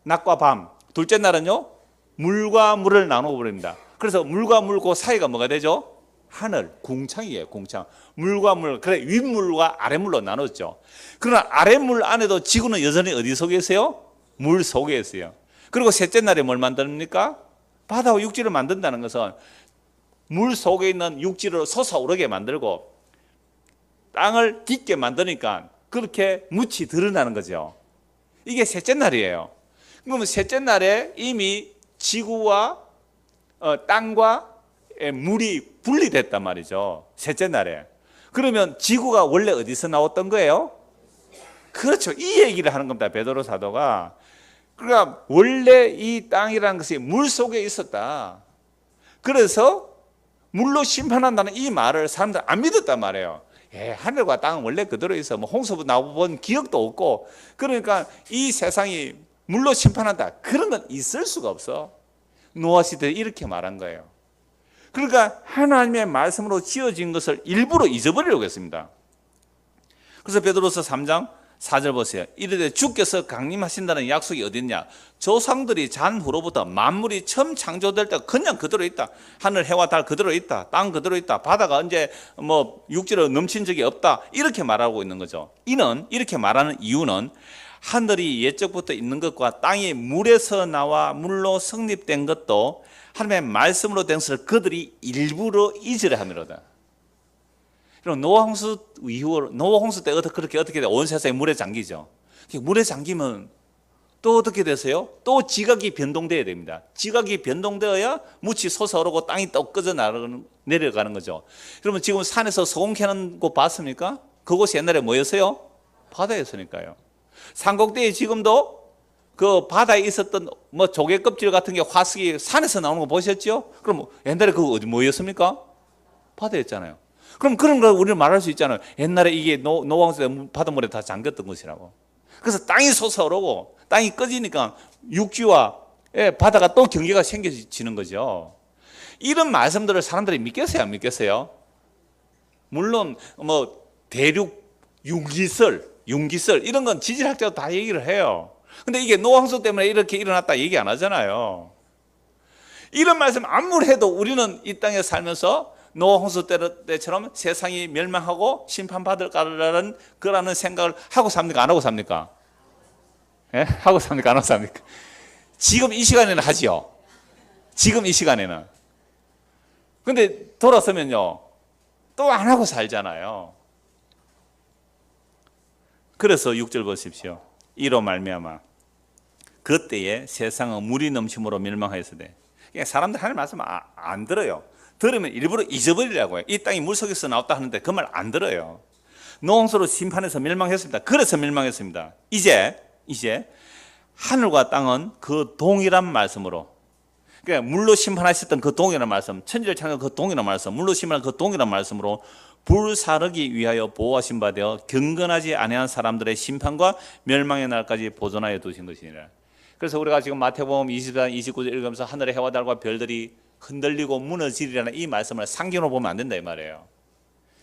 낮과 밤, 둘째 날은요 물과 물을 나누어 버립니다. 그래서 물과 물 그 사이가 뭐가 되죠? 하늘, 궁창이에요, 궁창. 물과 물, 그래 윗물과 아랫물로 나눴죠. 그러나 아랫물 안에도 지구는 여전히 어디 속에 있어요? 물 속에 있어요. 그리고 셋째 날에 뭘 만듭니까? 바다와 육지를 만든다는 것은 물 속에 있는 육지를 솟아오르게 만들고 땅을 깊게 만드니까 그렇게 묻이 드러나는 거죠. 이게 셋째 날이에요. 그러면 셋째 날에 이미 지구와 땅과 물이 분리됐단 말이죠. 셋째 날에. 그러면 지구가 원래 어디서 나왔던 거예요? 그렇죠. 이 얘기를 하는 겁니다, 베드로 사도가. 그러니까 원래 이 땅이라는 것이 물 속에 있었다. 그래서 물로 심판한다는 이 말을 사람들 안 믿었단 말이에요. 하늘과 땅은 원래 그대로 있어. 뭐 홍수 나와본 기억도 없고. 그러니까 이 세상이 물로 심판한다. 그런 건 있을 수가 없어. 노아 시대에 이렇게 말한 거예요. 그러니까 하나님의 말씀으로 지어진 것을 일부러 잊어버리려고 했습니다. 그래서 베드로서 3장 4절 보세요. 이르되 주께서 강림하신다는 약속이 어디 있냐. 조상들이 잔 후로부터 만물이 처음 창조될 때 그냥 그대로 있다. 하늘 해와 달 그대로 있다. 땅 그대로 있다. 바다가 언제 뭐 육지로 넘친 적이 없다. 이렇게 말하고 있는 거죠. 이는 이렇게 말하는 이유는 하늘이 옛적부터 있는 것과 땅이 물에서 나와 물로 성립된 것도 하나님의 말씀으로 된 것을 그들이 일부러 잊으려 함이로다. 그럼 노아 홍수 이후, 노아 홍수 때 어떻게 돼? 온 세상이 물에 잠기죠. 물에 잠기면 또 어떻게 되세요? 또 지각이 변동돼야 됩니다. 지각이 변동되어야 묻이 솟아오르고 땅이 또 꺼져 내려가는 거죠. 그러면 지금 산에서 소금 캐는 곳 봤습니까? 그곳이 옛날에 뭐였어요? 바다였으니까요. 산꼭대기 지금도 그 바다에 있었던 뭐 조개 껍질 같은 게 화석이 산에서 나오는 거 보셨죠? 그럼 옛날에 그거 어디 뭐였습니까? 바다였잖아요. 그럼 그런 걸 우리는 말할 수 있잖아요. 옛날에 이게 노아 홍수 때 바닷물에 다 잠겼던 것이라고. 그래서 땅이 솟아오르고 땅이 꺼지니까 육지와 바다가 또 경계가 생겨지는 거죠. 이런 말씀들을 사람들이 믿겠어요, 안 믿겠어요? 물론 뭐 대륙 융기설 이런 건 지질학자도 다 얘기를 해요. 근데 이게 노아 홍수 때문에 이렇게 일어났다 얘기 안 하잖아요. 이런 말씀 아무리 해도 우리는 이 땅에 살면서 노아 홍수 때처럼 세상이 멸망하고 심판받을 거라는 생각을 하고 삽니까? 안 하고 삽니까? 예? 하고 삽니까? 안 하고 삽니까? 지금 이 시간에는 하지요. 지금 이 시간에는. 근데 돌아서면요, 또 안 하고 살잖아요. 그래서 6절 보십시오. 이로 말미암아 그때에 세상은 물이 넘침으로 멸망하였으되. 사람들 하나님 말씀 안 들어요. 들으면 일부러 잊어버리려고 해요. 이 땅이 물속에서 나왔다 하는데 그 말 안 들어요. 노아 홍수로 심판해서 멸망했습니다. 그래서 멸망했습니다. 이제 하늘과 땅은 그 동일한 말씀으로, 그러니까 물로 심판하셨던 그 동일한 말씀, 천지를 창조한 그 동일한 말씀, 물로 심판한 그 동일한 말씀으로 불사르기 위하여 보호하신 바 되어 경건하지 아니한 사람들의 심판과 멸망의 날까지 보존하여 두신 것이니라. 그래서 우리가 지금 마태복음 24장 29절 읽으면서 하늘의 해와 달과 별들이 흔들리고 무너지리라는 이 말씀을 상징으로 보면 안 된다 이 말이에요.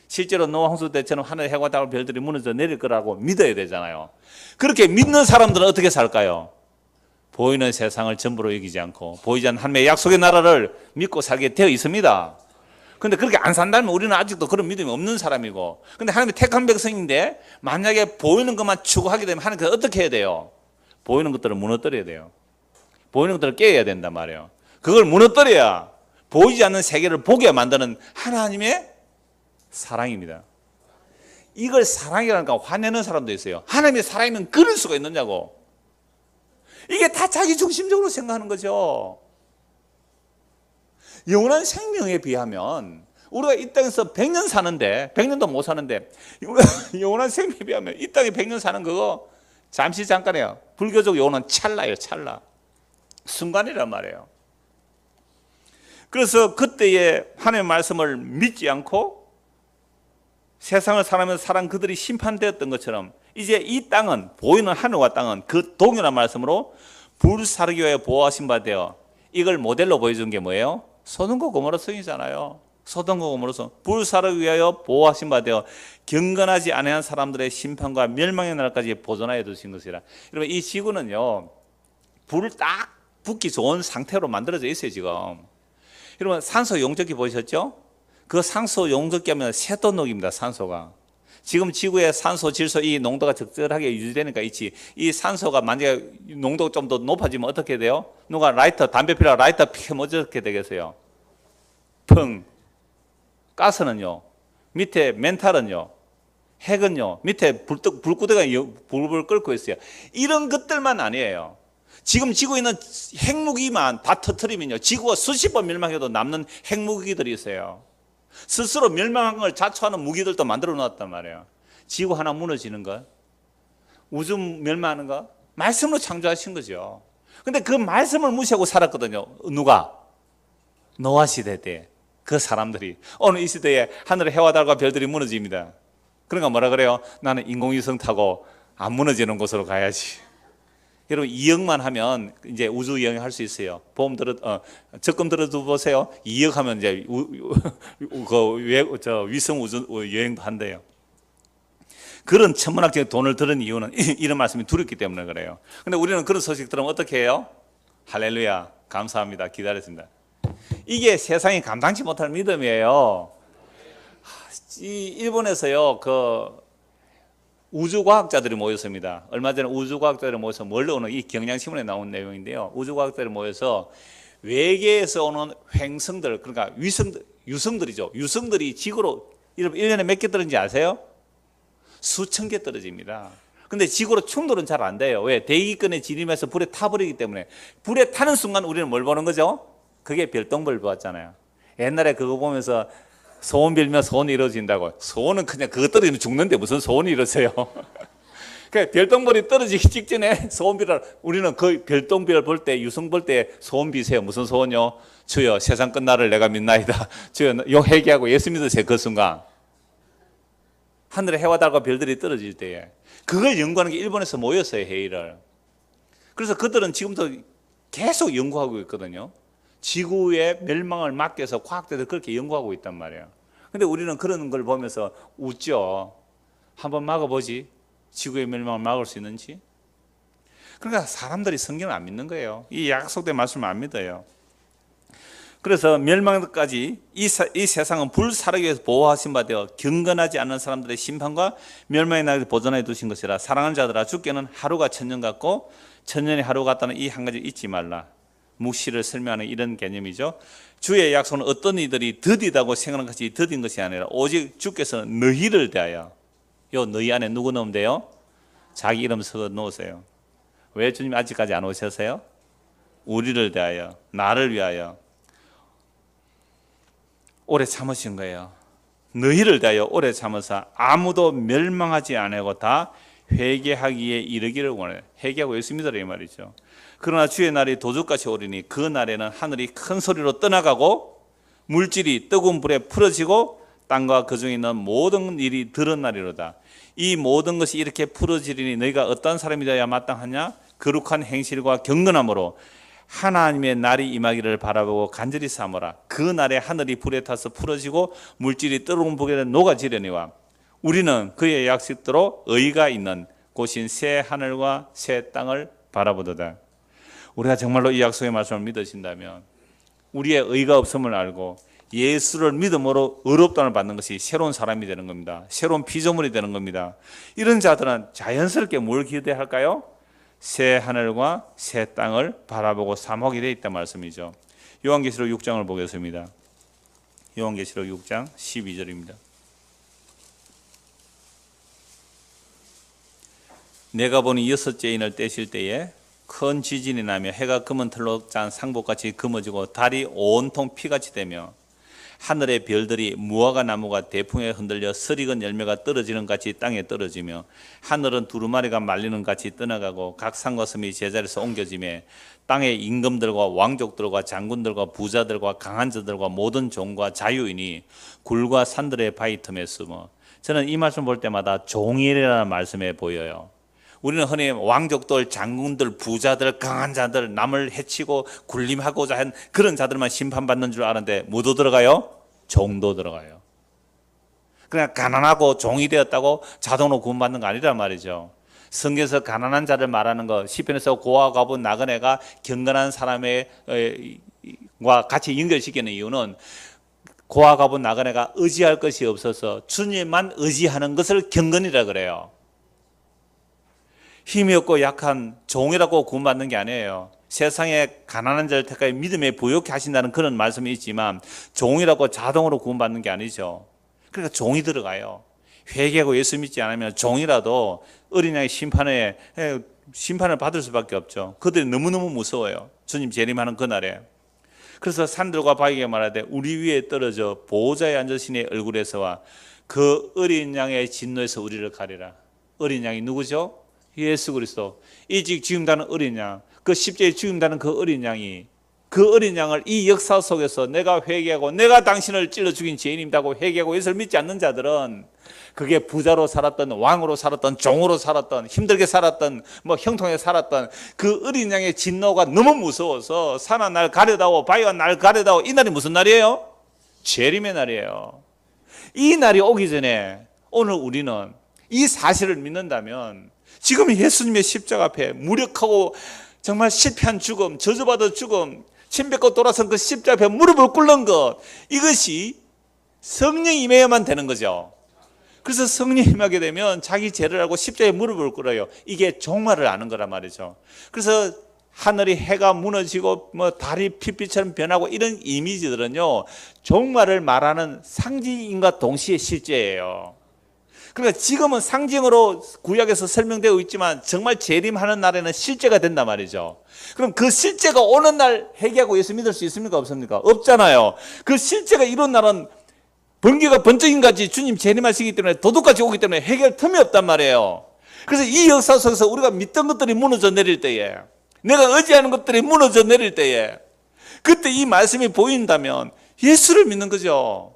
실제로 노아 홍수 때처럼 하늘의 해와 달과 별들이 무너져 내릴 거라고 믿어야 되잖아요. 그렇게 믿는 사람들은 어떻게 살까요? 보이는 세상을 전부로 여기지 않고 보이지 않는 하나님의 약속의 나라를 믿고 살게 되어 있습니다. 근데 그렇게 안 산다면 우리는 아직도 그런 믿음이 없는 사람이고, 근데 하나님이 택한 백성인데 만약에 보이는 것만 추구하게 되면 하나님께서 어떻게 해야 돼요? 보이는 것들을 무너뜨려야 돼요. 보이는 것들을 깨야 된단 말이에요. 그걸 무너뜨려야 보이지 않는 세계를 보게 만드는 하나님의 사랑입니다. 이걸 사랑이라니까 화내는 사람도 있어요. 하나님의 사랑이면 그럴 수가 있느냐고. 이게 다 자기 중심적으로 생각하는 거죠. 영원한 생명에 비하면 우리가 이 땅에서 100년 사는데 100년도 못 사는데 영원한 생명에 비하면 이 땅에 100년 사는 그거 잠시 잠깐이에요. 불교적 용어는 찰나예요. 찰나. 순간이란 말이에요. 그래서 그때의 하나님의 말씀을 믿지 않고 세상을 살아가면서 살아간 그들이 심판되었던 것처럼 이제 이 땅은, 보이는 하늘과 땅은 그 동일한 말씀으로 불사르기 위하여 보호하신 바 되어, 이걸 모델로 보여준 게 뭐예요? 소돔과 고모라 성이잖아요. 소돔과 고모라 성, 불사르기 위하여 보호하신 바 되어 경건하지 아니한 사람들의 심판과 멸망의 날까지 보존하여 두신 것이라. 여러분, 이 지구는요, 불을 딱 붙기 좋은 상태로 만들어져 있어요. 지금 여러분, 산소 용접기 보셨죠? 그 산소 용접기 하면 세토녹입니다. 산소가. 지금 지구의 산소 질소 이 농도가 적절하게 유지되니까 있지. 이 산소가 만약에 농도가 좀 더 높아지면 어떻게 돼요? 누가 라이터, 담배 피우다가 라이터 피우면 어떻게 되겠어요? 펑. 가스는요, 밑에 멘탈은요, 핵은요, 밑에 불구대가 불불 끓고 있어요. 이런 것들만 아니에요. 지금 지구에 있는 핵무기만 다 터뜨리면요, 지구가 수십 번 멸망해도 남는 핵무기들이 있어요. 스스로 멸망한 걸 자초하는 무기들도 만들어 놨단 말이에요. 지구 하나 무너지는 것, 우주 멸망하는 것, 말씀으로 창조하신 거죠. 근데 그 말씀을 무시하고 살았거든요. 누가? 노아 시대 때 그 사람들이. 오늘 이 시대에 하늘의 해와 달과 별들이 무너집니다. 그러니까 뭐라 그래요? 나는 인공위성 타고 안 무너지는 곳으로 가야지. 여러분, 2억만 하면 이제 우주 여행 할 수 있어요. 보험 적금 들어도 보세요. 2억 하면 이제 위성 우주 여행도 한대요. 그런 천문학적인 돈을 들은 이유는 이런 말씀이 두렵기 때문에 그래요. 근데 우리는 그런 소식 들으면 어떻게 해요? 할렐루야, 감사합니다, 기다렸습니다. 이게 세상이 감당치 못할 믿음이에요. 일본에서요, 우주과학자들이 모였습니다. 얼마 전에 우주과학자들이 모여서 멀리 오는, 이 경향신문에 나온 내용인데요, 우주과학자들이 모여서 외계에서 오는 행성들, 그러니까 유성들이죠. 유성들이 지구로 1년에 몇 개 떨어지는지 아세요? 수천 개 떨어집니다. 근데 지구로 충돌은 잘 안 돼요. 왜? 대기권에 진입해서 불에 타버리기 때문에. 불에 타는 순간 우리는 뭘 보는 거죠? 그게 별똥별 보았잖아요. 옛날에 그거 보면서 소원 빌면 소원이 이루어진다고. 소원은 그냥 그거 떨어지면 죽는데 무슨 소원이 이루어져요? 그러니까 별똥별이 떨어지기 직전에 소원 빌어. 우리는 그 별똥별 볼 때, 유성 볼 때 소원 비세요. 무슨 소원요? 주여, 세상 끝날을 내가 믿나이다. 주여, 요 회개하고 예수 믿으세요. 그 순간 하늘에 해와 달과 별들이 떨어질 때에 그걸 연구하는 게 일본에서 모였어요. 회의를. 그래서 그들은 지금도 계속 연구하고 있거든요. 지구의 멸망을 막기 위해서 과학자들 그렇게 연구하고 있단 말이에요. 근데 우리는 그런 걸 보면서 웃죠. 한번 막아보지, 지구의 멸망을 막을 수 있는지. 그러니까 사람들이 성경을 안 믿는 거예요. 이 약속된 말씀을 안 믿어요. 그래서 멸망까지 이 세상은 불사르기 위해서 보호하신 바 되어 경건하지 않은 사람들의 심판과 멸망의 날을 보존해 두신 것이라. 사랑하는 자들아, 주께는 하루가 천년 같고 천년이 하루 같다는 이 한 가지 잊지 말라. 묵시를 설명하는 이런 개념이죠. 주의 약속은 어떤 이들이 더디다고 생각하는 것이 더딘 것이 아니라 오직 주께서는 너희를 대하여, 요 너희 안에 누구 넣으면 돼요? 자기 이름 써 놓으세요. 왜 주님 아직까지 안 오셨어요? 우리를 대하여, 나를 위하여 오래 참으신 거예요. 너희를 대하여 오래 참으사 아무도 멸망하지 아니하고 다 회개하기에 이르기를 원해. 회개하고 예수 믿으라 이 말이죠. 그러나 주의 날이 도둑같이 오리니 그 날에는 하늘이 큰 소리로 떠나가고 물질이 뜨거운 불에 풀어지고 땅과 그 중에 있는 모든 일이 드러나리로다. 이 모든 것이 이렇게 풀어지리니 너희가 어떤 사람이 되어야 마땅하냐? 거룩한 행실과 경건함으로 하나님의 날이 임하기를 바라보고 간절히 삼으라. 그 날에 하늘이 불에 타서 풀어지고 물질이 뜨거운 불에 녹아지려니와 우리는 그의 약속대로 의가 있는 곳인 새 하늘과 새 땅을 바라보도다. 우리가 정말로 이 약속의 말씀을 믿으신다면, 우리의 의가 없음을 알고 예수를 믿음으로 의롭다함을 받는 것이 새로운 사람이 되는 겁니다. 새로운 피조물이 되는 겁니다. 이런 자들은 자연스럽게 뭘 기대할까요? 새 하늘과 새 땅을 바라보고 사모하게 되어 있단 말씀이죠. 요한계시록 6장을 보겠습니다. 요한계시록 6장 12절입니다. 내가 보니 여섯째 인을 떼실 때에 큰 지진이 나며 해가 검은 털로 짠 상복같이 검어지고 달이 온통 피같이 되며 하늘의 별들이 무화과 나무가 대풍에 흔들려 설익은 열매가 떨어지는 같이 땅에 떨어지며 하늘은 두루마리가 말리는 같이 떠나가고 각 산과 섬이 제자리에서 옮겨지며 땅의 임금들과 왕족들과 장군들과 부자들과 강한 자들과 모든 종과 자유인이 굴과 산들의 바위 틈에 숨어. 저는 이 말씀 볼 때마다 종일이라는 말씀에 보여요. 우리는 흔히 왕족들, 장군들, 부자들, 강한 자들, 남을 해치고 군림하고자 한 그런 자들만 심판받는 줄 아는데 뭐도 들어가요? 종도 들어가요. 그냥 가난하고 종이 되었다고 자동으로 구원받는 거 아니란 말이죠. 성경에서 가난한 자를 말하는 거, 시편에서 고아 가분 나그네가 경건한 사람과 같이 연결시키는 이유는 고아 가분 나그네가 의지할 것이 없어서 주님만 의지하는 것을 경건이라 그래요. 힘이 없고 약한 종이라고 구원받는 게 아니에요. 세상에 가난한 자를 택하여 믿음에 부욕해 하신다는 그런 말씀이 있지만 종이라고 자동으로 구원받는 게 아니죠. 그러니까 종이 들어가요. 회개하고 예수 믿지 않으면 종이라도 어린 양의 심판을 받을 수밖에 없죠. 그들이 너무너무 무서워요. 주님 재림하는 그날에. 그래서 산들과 바위가 말하되 우리 위에 떨어져 보호자에 앉으신 얼굴에서와 그 어린 양의 진노에서 우리를 가리라. 어린 양이 누구죠? 예수 그리스도. 일찍 죽임당하는 어린 양, 그 십자가에 죽임당하는 그 어린 양이, 그 어린 양을 이 역사 속에서 내가 회개하고 내가 당신을 찔러 죽인 죄인입니다고 회개하고 예수를 믿지 않는 자들은 그게 부자로 살았던, 왕으로 살았던, 종으로 살았던, 힘들게 살았던, 형통하게 살았던 그 어린 양의 진노가 너무 무서워서 산아 날 가려다오, 바위가 날 가려다오. 이 날이 무슨 날이에요? 재림의 날이에요. 이 날이 오기 전에 오늘 우리는 이 사실을 믿는다면 지금 예수님의 십자가 앞에 무력하고 정말 실패한 죽음, 저주받은 죽음, 침뱉고 돌아선 그 십자가 앞에 무릎을 꿇는 것, 이것이 성령이 임해야만 되는 거죠. 그래서 성령이 임하게 되면 자기 죄를 알고 십자가에 무릎을 꿇어요. 이게 종말을 아는 거란 말이죠. 그래서 하늘이 해가 무너지고 달이 핏빛처럼 변하고 이런 이미지들은요, 종말을 말하는 상징인과 동시에 실제예요. 그러니까 지금은 상징으로 구약에서 설명되어 있지만 정말 재림하는 날에는 실제가 된단 말이죠. 그럼 그 실제가 오는 날 회개하고 예수 믿을 수 있습니까? 없습니까? 없잖아요. 그 실제가 이런 날은 번개가 번쩍인 같이 주님 재림하시기 때문에 도둑같이 오기 때문에 회개할 틈이 없단 말이에요. 그래서 이 역사 속에서 우리가 믿던 것들이 무너져 내릴 때에, 내가 의지하는 것들이 무너져 내릴 때에, 그때 이 말씀이 보인다면 예수를 믿는 거죠.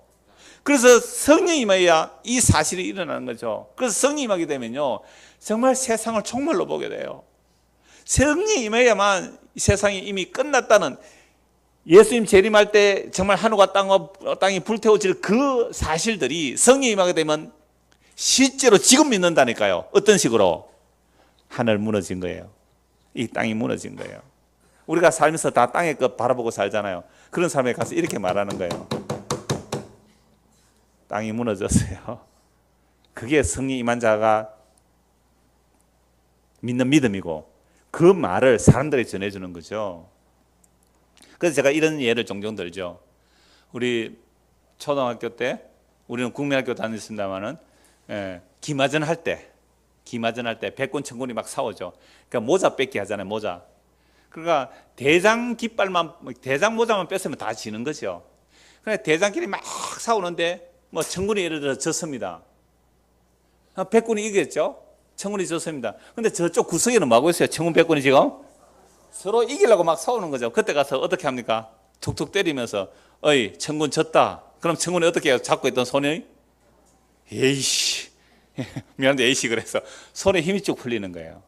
그래서 성령이 임해야 이 사실이 일어나는 거죠. 그래서 성령이 임하게 되면요, 정말 세상을 총말로 보게 돼요. 성령이 임해야만 세상이 이미 끝났다는, 예수님 재림할 때 정말 하늘과 땅이 불태워질 그 사실들이 성령이 임하게 되면 실제로 지금 믿는다니까요. 어떤 식으로? 하늘 무너진 거예요. 이 땅이 무너진 거예요. 우리가 살면서 다 땅의 것 바라보고 살잖아요. 그런 사람에 가서 이렇게 말하는 거예요. 땅이 무너졌어요. 그게 성령 임한 자가 믿는 믿음이고 그 말을 사람들에게 전해주는 거죠. 그래서 제가 이런 예를 종종 들죠. 우리 초등학교 때, 우리는 국민학교 다녔습니다마는 기마전 할 때 백군 천군이 막 싸우죠. 그러니까 모자 뺏기 하잖아요. 모자. 그러니까 대장 모자만 뺐으면 다 지는 거죠. 그러니까 대장끼리 막 싸우는데 천군이 예를 들어 졌습니다. 백군이 이겼죠. 천군이 졌습니다. 근데 저쪽 구석에는 뭐 하고 있어요? 천군 백군이 지금 서로 이기려고 막 싸우는 거죠. 그때 가서 어떻게 합니까? 툭툭 때리면서 어이 천군 졌다. 그럼 천군이 어떻게 해요? 잡고 있던 손이 에이씨 미안한데 에이씨 그래서 손에 힘이 쭉 풀리는 거예요.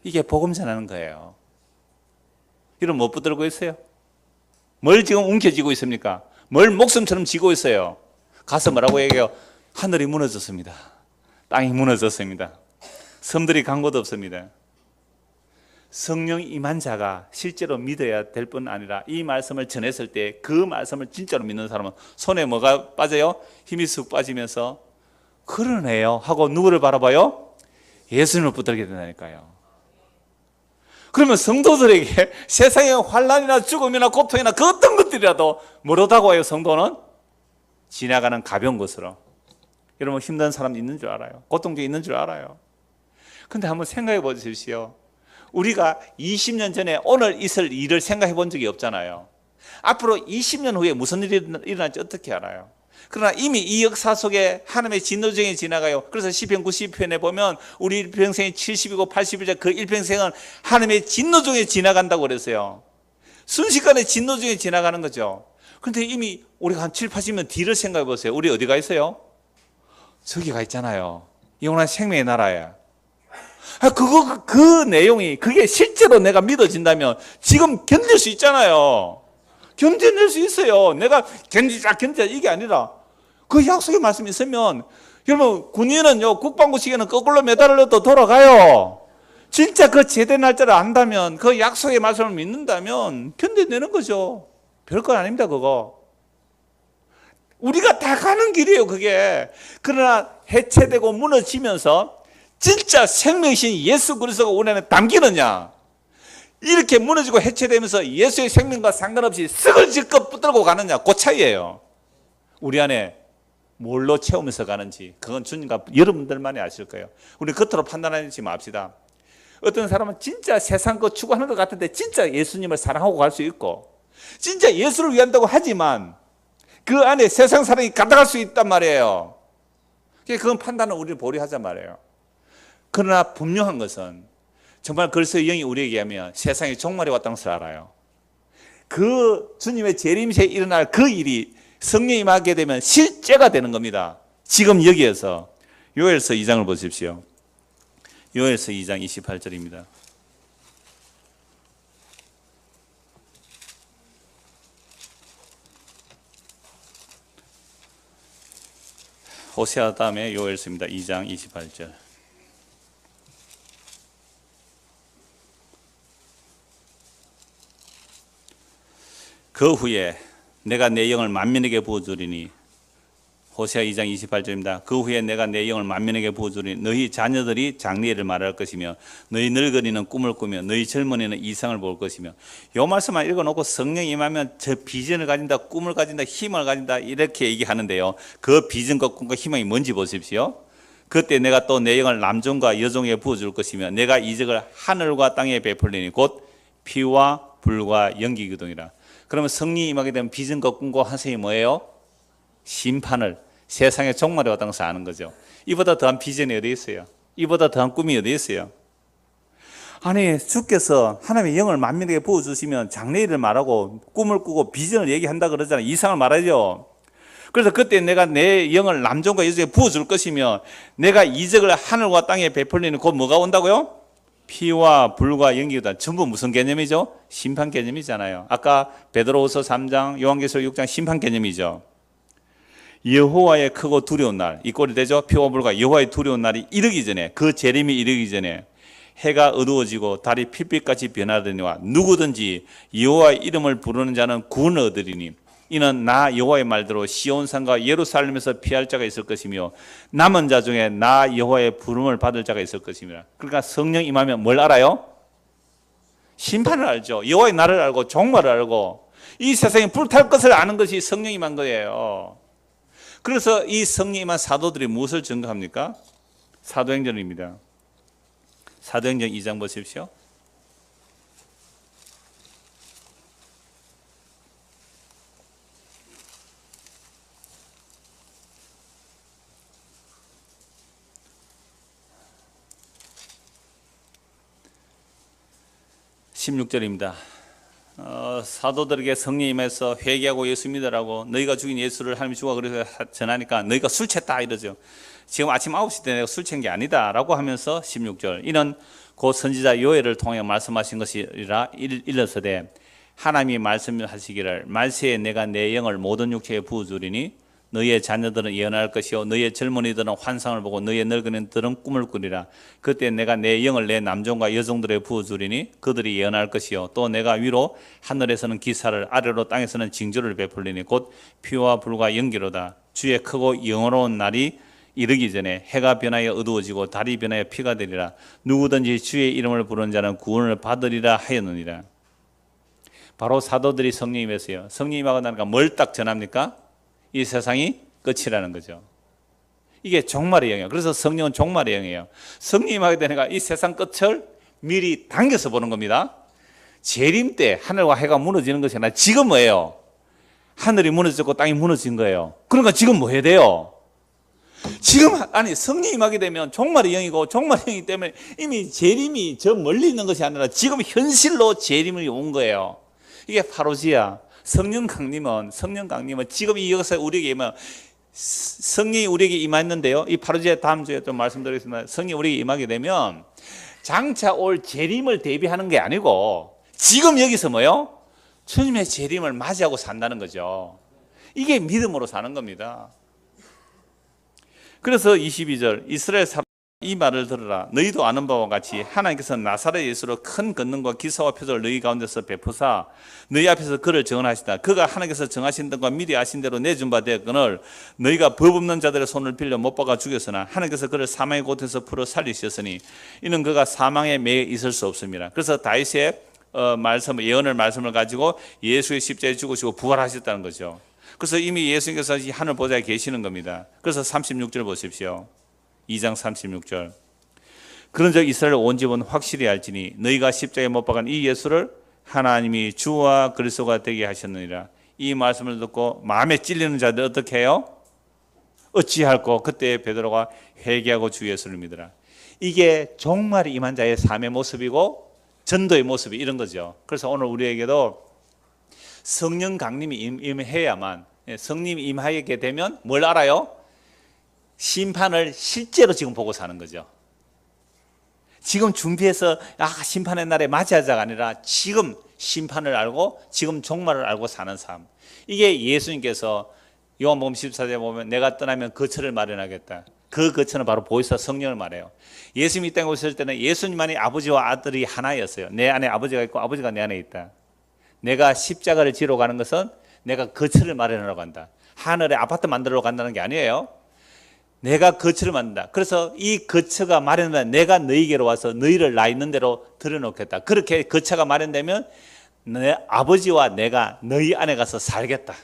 이게 복음 전하는 거예요. 이런 못 붙들고 있어요? 뭘 지금 움켜쥐고 있습니까? 뭘 목숨처럼 쥐고 있어요? 가서 뭐라고 얘기해요? 하늘이 무너졌습니다. 땅이 무너졌습니다. 섬들이 간 곳 없습니다. 성령 임한 자가 실제로 믿어야 될 뿐 아니라 이 말씀을 전했을 때 그 말씀을 진짜로 믿는 사람은 손에 뭐가 빠져요? 힘이 쑥 빠지면서 그러네요 하고 누구를 바라봐요? 예수님을 붙들게 된다니까요. 그러면 성도들에게 세상의 환난이나 죽음이나 고통이나 그 어떤 것들이라도 뭐로다고 해요? 성도는 지나가는 가벼운 것으로. 여러분 힘든 사람 있는 줄 알아요. 고통도 있는 줄 알아요. 근데 한번 생각해 보십시오. 우리가 20년 전에 오늘 있을 일을 생각해 본 적이 없잖아요. 앞으로 20년 후에 무슨 일이 일어날지 어떻게 알아요? 그러나 이미 이 역사 속에 하나님의 진노정이 지나가요. 그래서 시편 90편에 보면 우리 일평생이 70이고 80이자 그 일평생은 하나님의 진노정에 지나간다고 그랬어요. 순식간에 진노정에 지나가는 거죠. 그런데 이미 우리가 한 7, 80년 뒤를 생각해 보세요. 우리 어디 가 있어요? 저기 가 있잖아요. 영원한 생명의 나라에. 그 내용이 그게 실제로 내가 믿어진다면 지금 견딜 수 있잖아요. 견뎌낼 수 있어요. 내가 견디자 이게 아니라 그 약속의 말씀이 있으면 여러분 군인은요 국방부 시계는 거꾸로 매달려도 돌아가요. 진짜 그 제대 날짜를 안다면 그 약속의 말씀을 믿는다면 견뎌내는 거죠. 별거 아닙니다 그거. 우리가 다 가는 길이에요 그게. 그러나 해체되고 무너지면서 진짜 생명이신 예수 그리스도가 우리 안에 담기느냐, 이렇게 무너지고 해체되면서 예수의 생명과 상관없이 쓰글지껏 붙들고 가느냐, 그 차이예요. 우리 안에 뭘로 채우면서 가는지 그건 주님과 여러분들만이 아실 거예요. 우리 겉으로 판단하지 맙시다. 어떤 사람은 진짜 세상 거 추구하는 것 같은데 진짜 예수님을 사랑하고 갈 수 있고 진짜 예수를 위한다고 하지만 그 안에 세상 사랑이 가득할 수 있단 말이에요. 그건 판단은 우리를 보류하자 말이에요. 그러나 분명한 것은 정말 그리스도의 영이 우리에게 하면 세상에 종말이 왔다는 것을 알아요. 그 주님의 재림시에 일어날 그 일이 성령이 임하게 되면 실제가 되는 겁니다. 지금 여기에서 요엘서 2장을 보십시오. 요엘서 2장 28절입니다. 호세아 다음에 요엘서입니다. 2장 28절. 그 후에 내가 내 영을 만민에게 부어주리니, 호세아 2장 28절입니다. 그 후에 내가 내 영을 만민에게 부어주리니 너희 자녀들이 장래일을 말할 것이며 너희 늙은이는 꿈을 꾸며 너희 젊은이는 이상을 볼 것이며. 이 말씀만 읽어놓고 성령이 임하면 저 비전을 가진다, 꿈을 가진다, 희망을 가진다 이렇게 얘기하는데요. 그 비전과 꿈과 희망이 뭔지 보십시오. 그때 내가 또 내 영을 남종과 여종에 부어줄 것이며 내가 이적을 하늘과 땅에 베풀리니 곧 피와 불과 연기 기둥이라. 그러면 성령이 임하게 되면 비전과 꿈과 환상이 뭐예요? 심판을, 세상의 종말에 왔다는 것을 아는 거죠. 이보다 더한 비전이 어디 있어요? 이보다 더한 꿈이 어디 있어요? 아니 주께서 하나님의 영을 만민에게 부어주시면 장래일을 말하고 꿈을 꾸고 비전을 얘기한다 그러잖아요. 이상을 말하죠. 그래서 그때 내가 내 영을 남종과 여종에 부어줄 것이며 내가 이적을 하늘과 땅에 베풀리는 곧 뭐가 온다고요? 피와 불과 연기가 전부 무슨 개념이죠? 심판 개념이잖아요. 아까 베드로후서 3장, 요한계시록 6장 심판 개념이죠. 여호와의 크고 두려운 날, 이 꼴이 되죠. 피와 불과 여호와의 두려운 날이 이르기 전에, 그 재림이 이르기 전에 해가 어두워지고 달이 핏빛같이 변하더니와 누구든지 여호와의 이름을 부르는 자는 구원을 얻으리니 이는 나 여호와의 말대로 시온산과 예루살렘에서 피할 자가 있을 것이며 남은 자 중에 나 여호와의 부름을 받을 자가 있을 것이며. 그러니까 성령 임하면 뭘 알아요? 심판을 알죠. 여호와의 날을 알고 종말을 알고 이 세상에 불탈 것을 아는 것이 성령 임한 거예요. 그래서 이 성령 임한 사도들이 무엇을 증거합니까? 사도행전입니다. 사도행전 2장 보십시오. 16절입니다. 사도들에게 성령이 임해서 회개하고 예수 믿으라고, 너희가 죽인 예수를 하나님이 죽어 그래서 전하니까 너희가 술 챘다 이러죠. 지금 아침 9시 때 내가 술 챈 게 아니다 라고 하면서 16절, 이는 곧 선지자 요엘을 통해 말씀하신 것이라 일러서되 하나님이 말씀하시기를 말세에 내가 내 영을 모든 육체에 부어주리니 너희의 자녀들은 예언할 것이요 너희의 젊은이들은 환상을 보고 너희의 늙은이들은 꿈을 꾸리라. 그때 내가 내 영을 내 남종과 여종들에 부어주리니 그들이 예언할 것이요 또 내가 위로 하늘에서는 기사를 아래로 땅에서는 징조를 베풀리니 곧 피와 불과 연기로다. 주의 크고 영원한 날이 이르기 전에 해가 변하여 어두워지고 달이 변하여 피가 되리라. 누구든지 주의 이름을 부르는 자는 구원을 받으리라 하였느니라. 바로 사도들이 성령이 임했어요. 성령이 임하고 나니까 뭘 딱 전합니까? 이 세상이 끝이라는 거죠. 이게 종말의 영이에요. 그래서 성령은 종말의 영이에요. 성령이 임하게 되니까 이 세상 끝을 미리 당겨서 보는 겁니다. 재림 때 하늘과 해가 무너지는 것이 아니라 지금 뭐예요? 하늘이 무너졌고 땅이 무너진 거예요. 그러니까 지금 뭐 해야 돼요? 지금 아니 성령이 임하게 되면 종말의 영이고 종말의 영이기 때문에 이미 재림이 저 멀리 있는 것이 아니라 지금 현실로 재림이 온 거예요. 이게 파로지야. 성령 강림은 지금 이 역사에 우리에게 임하면 성령이 우리에게 임했는데요. 이 파로지야 다음 주에 좀 말씀드리겠습니다. 성령이 우리에게 임하게 되면 장차 올 재림을 대비하는 게 아니고 지금 여기서 뭐요? 주님의 재림을 맞이하고 산다는 거죠. 이게 믿음으로 사는 겁니다. 그래서 22절 이스라엘 사람 이 말을 들으라. 너희도 아는 바와 같이 하나님께서 나사렛 예수로 큰 권능과 기사와 표적을 너희 가운데서 베푸사 너희 앞에서 그를 정하시다. 그가 하나님께서 정하신 것과 미리 아신 대로 내준 바 되었거늘 너희가 법 없는 자들의 손을 빌려 못 박아 죽였으나 하나님께서 그를 사망의 곳에서 풀어 살리셨으니 이는 그가 사망에 매여 있을 수 없습니다. 그래서 다윗의 말씀을 가지고 예수의 십자가에 죽으시고 부활하셨다는 거죠. 그래서 이미 예수님께서 하늘 보좌에 계시는 겁니다. 그래서 36절 보십시오. 2장 36절. 그런즉 이스라엘 온 집은 확실히 알지니 너희가 십자가에 못 박은 이 예수를 하나님이 주와 그리스도가 되게 하셨느니라. 이 말씀을 듣고 마음에 찔리는 자들 어떻게 해요? 어찌할꼬? 그때 베드로가 회개하고 주 예수를 믿으라. 이게 종말이 임한 자의 삶의 모습이고 전도의 모습이 이런 거죠. 그래서 오늘 우리에게도 성령 강림이 임해야만, 성령이 임하게 되면 뭘 알아요? 심판을 실제로 지금 보고 사는 거죠. 지금 준비해서 심판의 날에 맞이하자가 아니라 지금 심판을 알고 지금 종말을 알고 사는 삶. 이게 예수님께서 요한복음 14장에 보면 내가 떠나면 거처를 마련하겠다. 그 거처는 바로 보혜사 성령을 말해요. 예수님이 이 땅에 오실 때는 예수님만이 아버지와 아들이 하나였어요. 내 안에 아버지가 있고 아버지가 내 안에 있다. 내가 십자가를 지러 가는 것은 내가 거처를 마련하러 간다. 하늘에 아파트 만들러 간다는 게 아니에요. 내가 거처를 만든다. 그래서 이 거처가 마련되면 내가 너희에게로 와서 너희를 나 있는 대로 들여놓겠다. 그렇게 거처가 마련되면 내 아버지와 내가 너희 안에 가서 살겠다.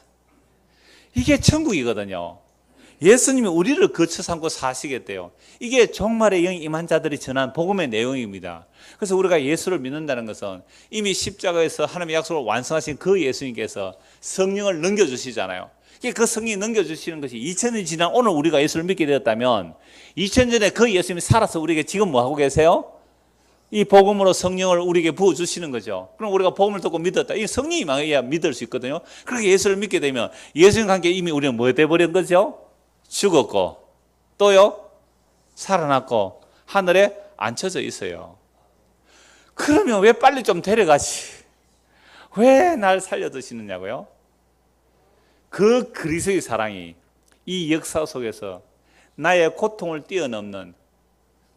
이게 천국이거든요. 예수님이 우리를 거처 삼고 사시겠대요. 이게 종말의 영이 임한 자들이 전한 복음의 내용입니다. 그래서 우리가 예수를 믿는다는 것은 이미 십자가에서 하나님의 약속을 완성하신 그 예수님께서 성령을 넘겨주시잖아요. 그 성령이 넘겨주시는 것이 2000년이 지난 오늘 우리가 예수를 믿게 되었다면 2000년에 그 예수님이 살아서 우리에게 지금 뭐 하고 계세요? 이 복음으로 성령을 우리에게 부어주시는 거죠. 그럼 우리가 복음을 듣고 믿었다. 이 성령이 임해야 믿을 수 있거든요. 그렇게 예수를 믿게 되면 예수님과 함께 이미 우리는 뭐 돼버린 거죠? 죽었고 또요 살아났고 하늘에 앉혀져 있어요. 그러면 왜 빨리 좀 데려가지? 왜 날 살려두시느냐고요? 그 그리스도의 사랑이 이 역사 속에서 나의 고통을 뛰어넘는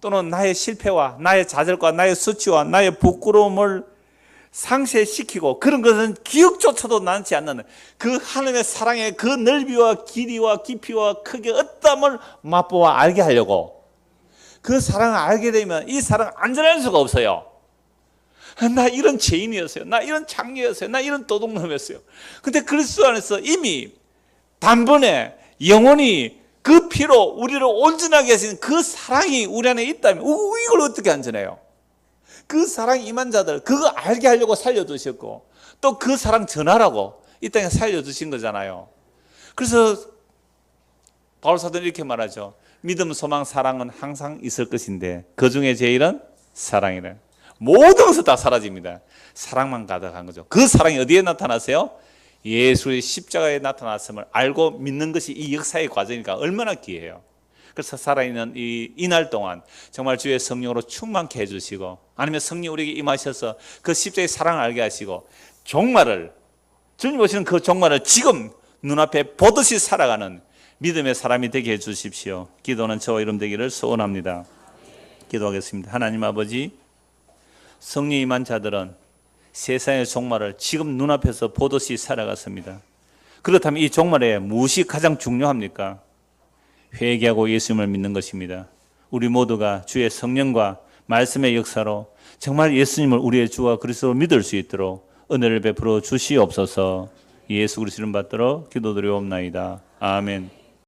또는 나의 실패와 나의 좌절과 나의 수치와 나의 부끄러움을 상쇄시키고 그런 것은 기억조차도 남지 않는 그 하나님의 사랑의 그 넓이와 길이와 깊이와 크기 어떠함을 맛보아 알게 하려고 그 사랑을 알게 되면 이 사랑을 안전할 수가 없어요. 나 이런 죄인이었어요. 나 이런 장녀였어요. 나 이런 도둑놈이었어요. 근데 그리스도 안에서 이미 단번에 영원히 그 피로 우리를 온전하게 하신 그 사랑이 우리 안에 있다면 이걸 어떻게 안전해요? 그 사랑 임한 자들 그거 알게 하려고 살려두셨고 또 그 사랑 전하라고 이 땅에 살려두신 거잖아요. 그래서 바울 사도는 이렇게 말하죠. 믿음, 소망, 사랑은 항상 있을 것인데 그 중에 제일은 사랑이래. 모든 것은 다 사라집니다. 사랑만 가득한 거죠. 그 사랑이 어디에 나타나세요? 예수의 십자가에 나타났음을 알고 믿는 것이 이 역사의 과정이니까 얼마나 귀해요. 그래서 살아있는 이날 동안 정말 주의 성령으로 충만케 해주시고 아니면 성령 우리에게 임하셔서 그 십자가의 사랑을 알게 하시고 종말을 주님 오시는 그 종말을 지금 눈앞에 보듯이 살아가는 믿음의 사람이 되게 해 주십시오. 기도는 저와 이름 되기를 소원합니다. 기도하겠습니다. 하나님 아버지, 성령 임한 자들은 세상의 종말을 지금 눈앞에서 보듯이 살아갔습니다. 그렇다면 이 종말에 무엇이 가장 중요합니까? 회개하고 예수님을 믿는 것입니다. 우리 모두가 주의 성령과 말씀의 역사로 정말 예수님을 우리의 주와 그리스도로 믿을 수 있도록 은혜를 베풀어 주시옵소서. 예수 그리스도 이름 받들어 기도드리옵나이다. 아멘.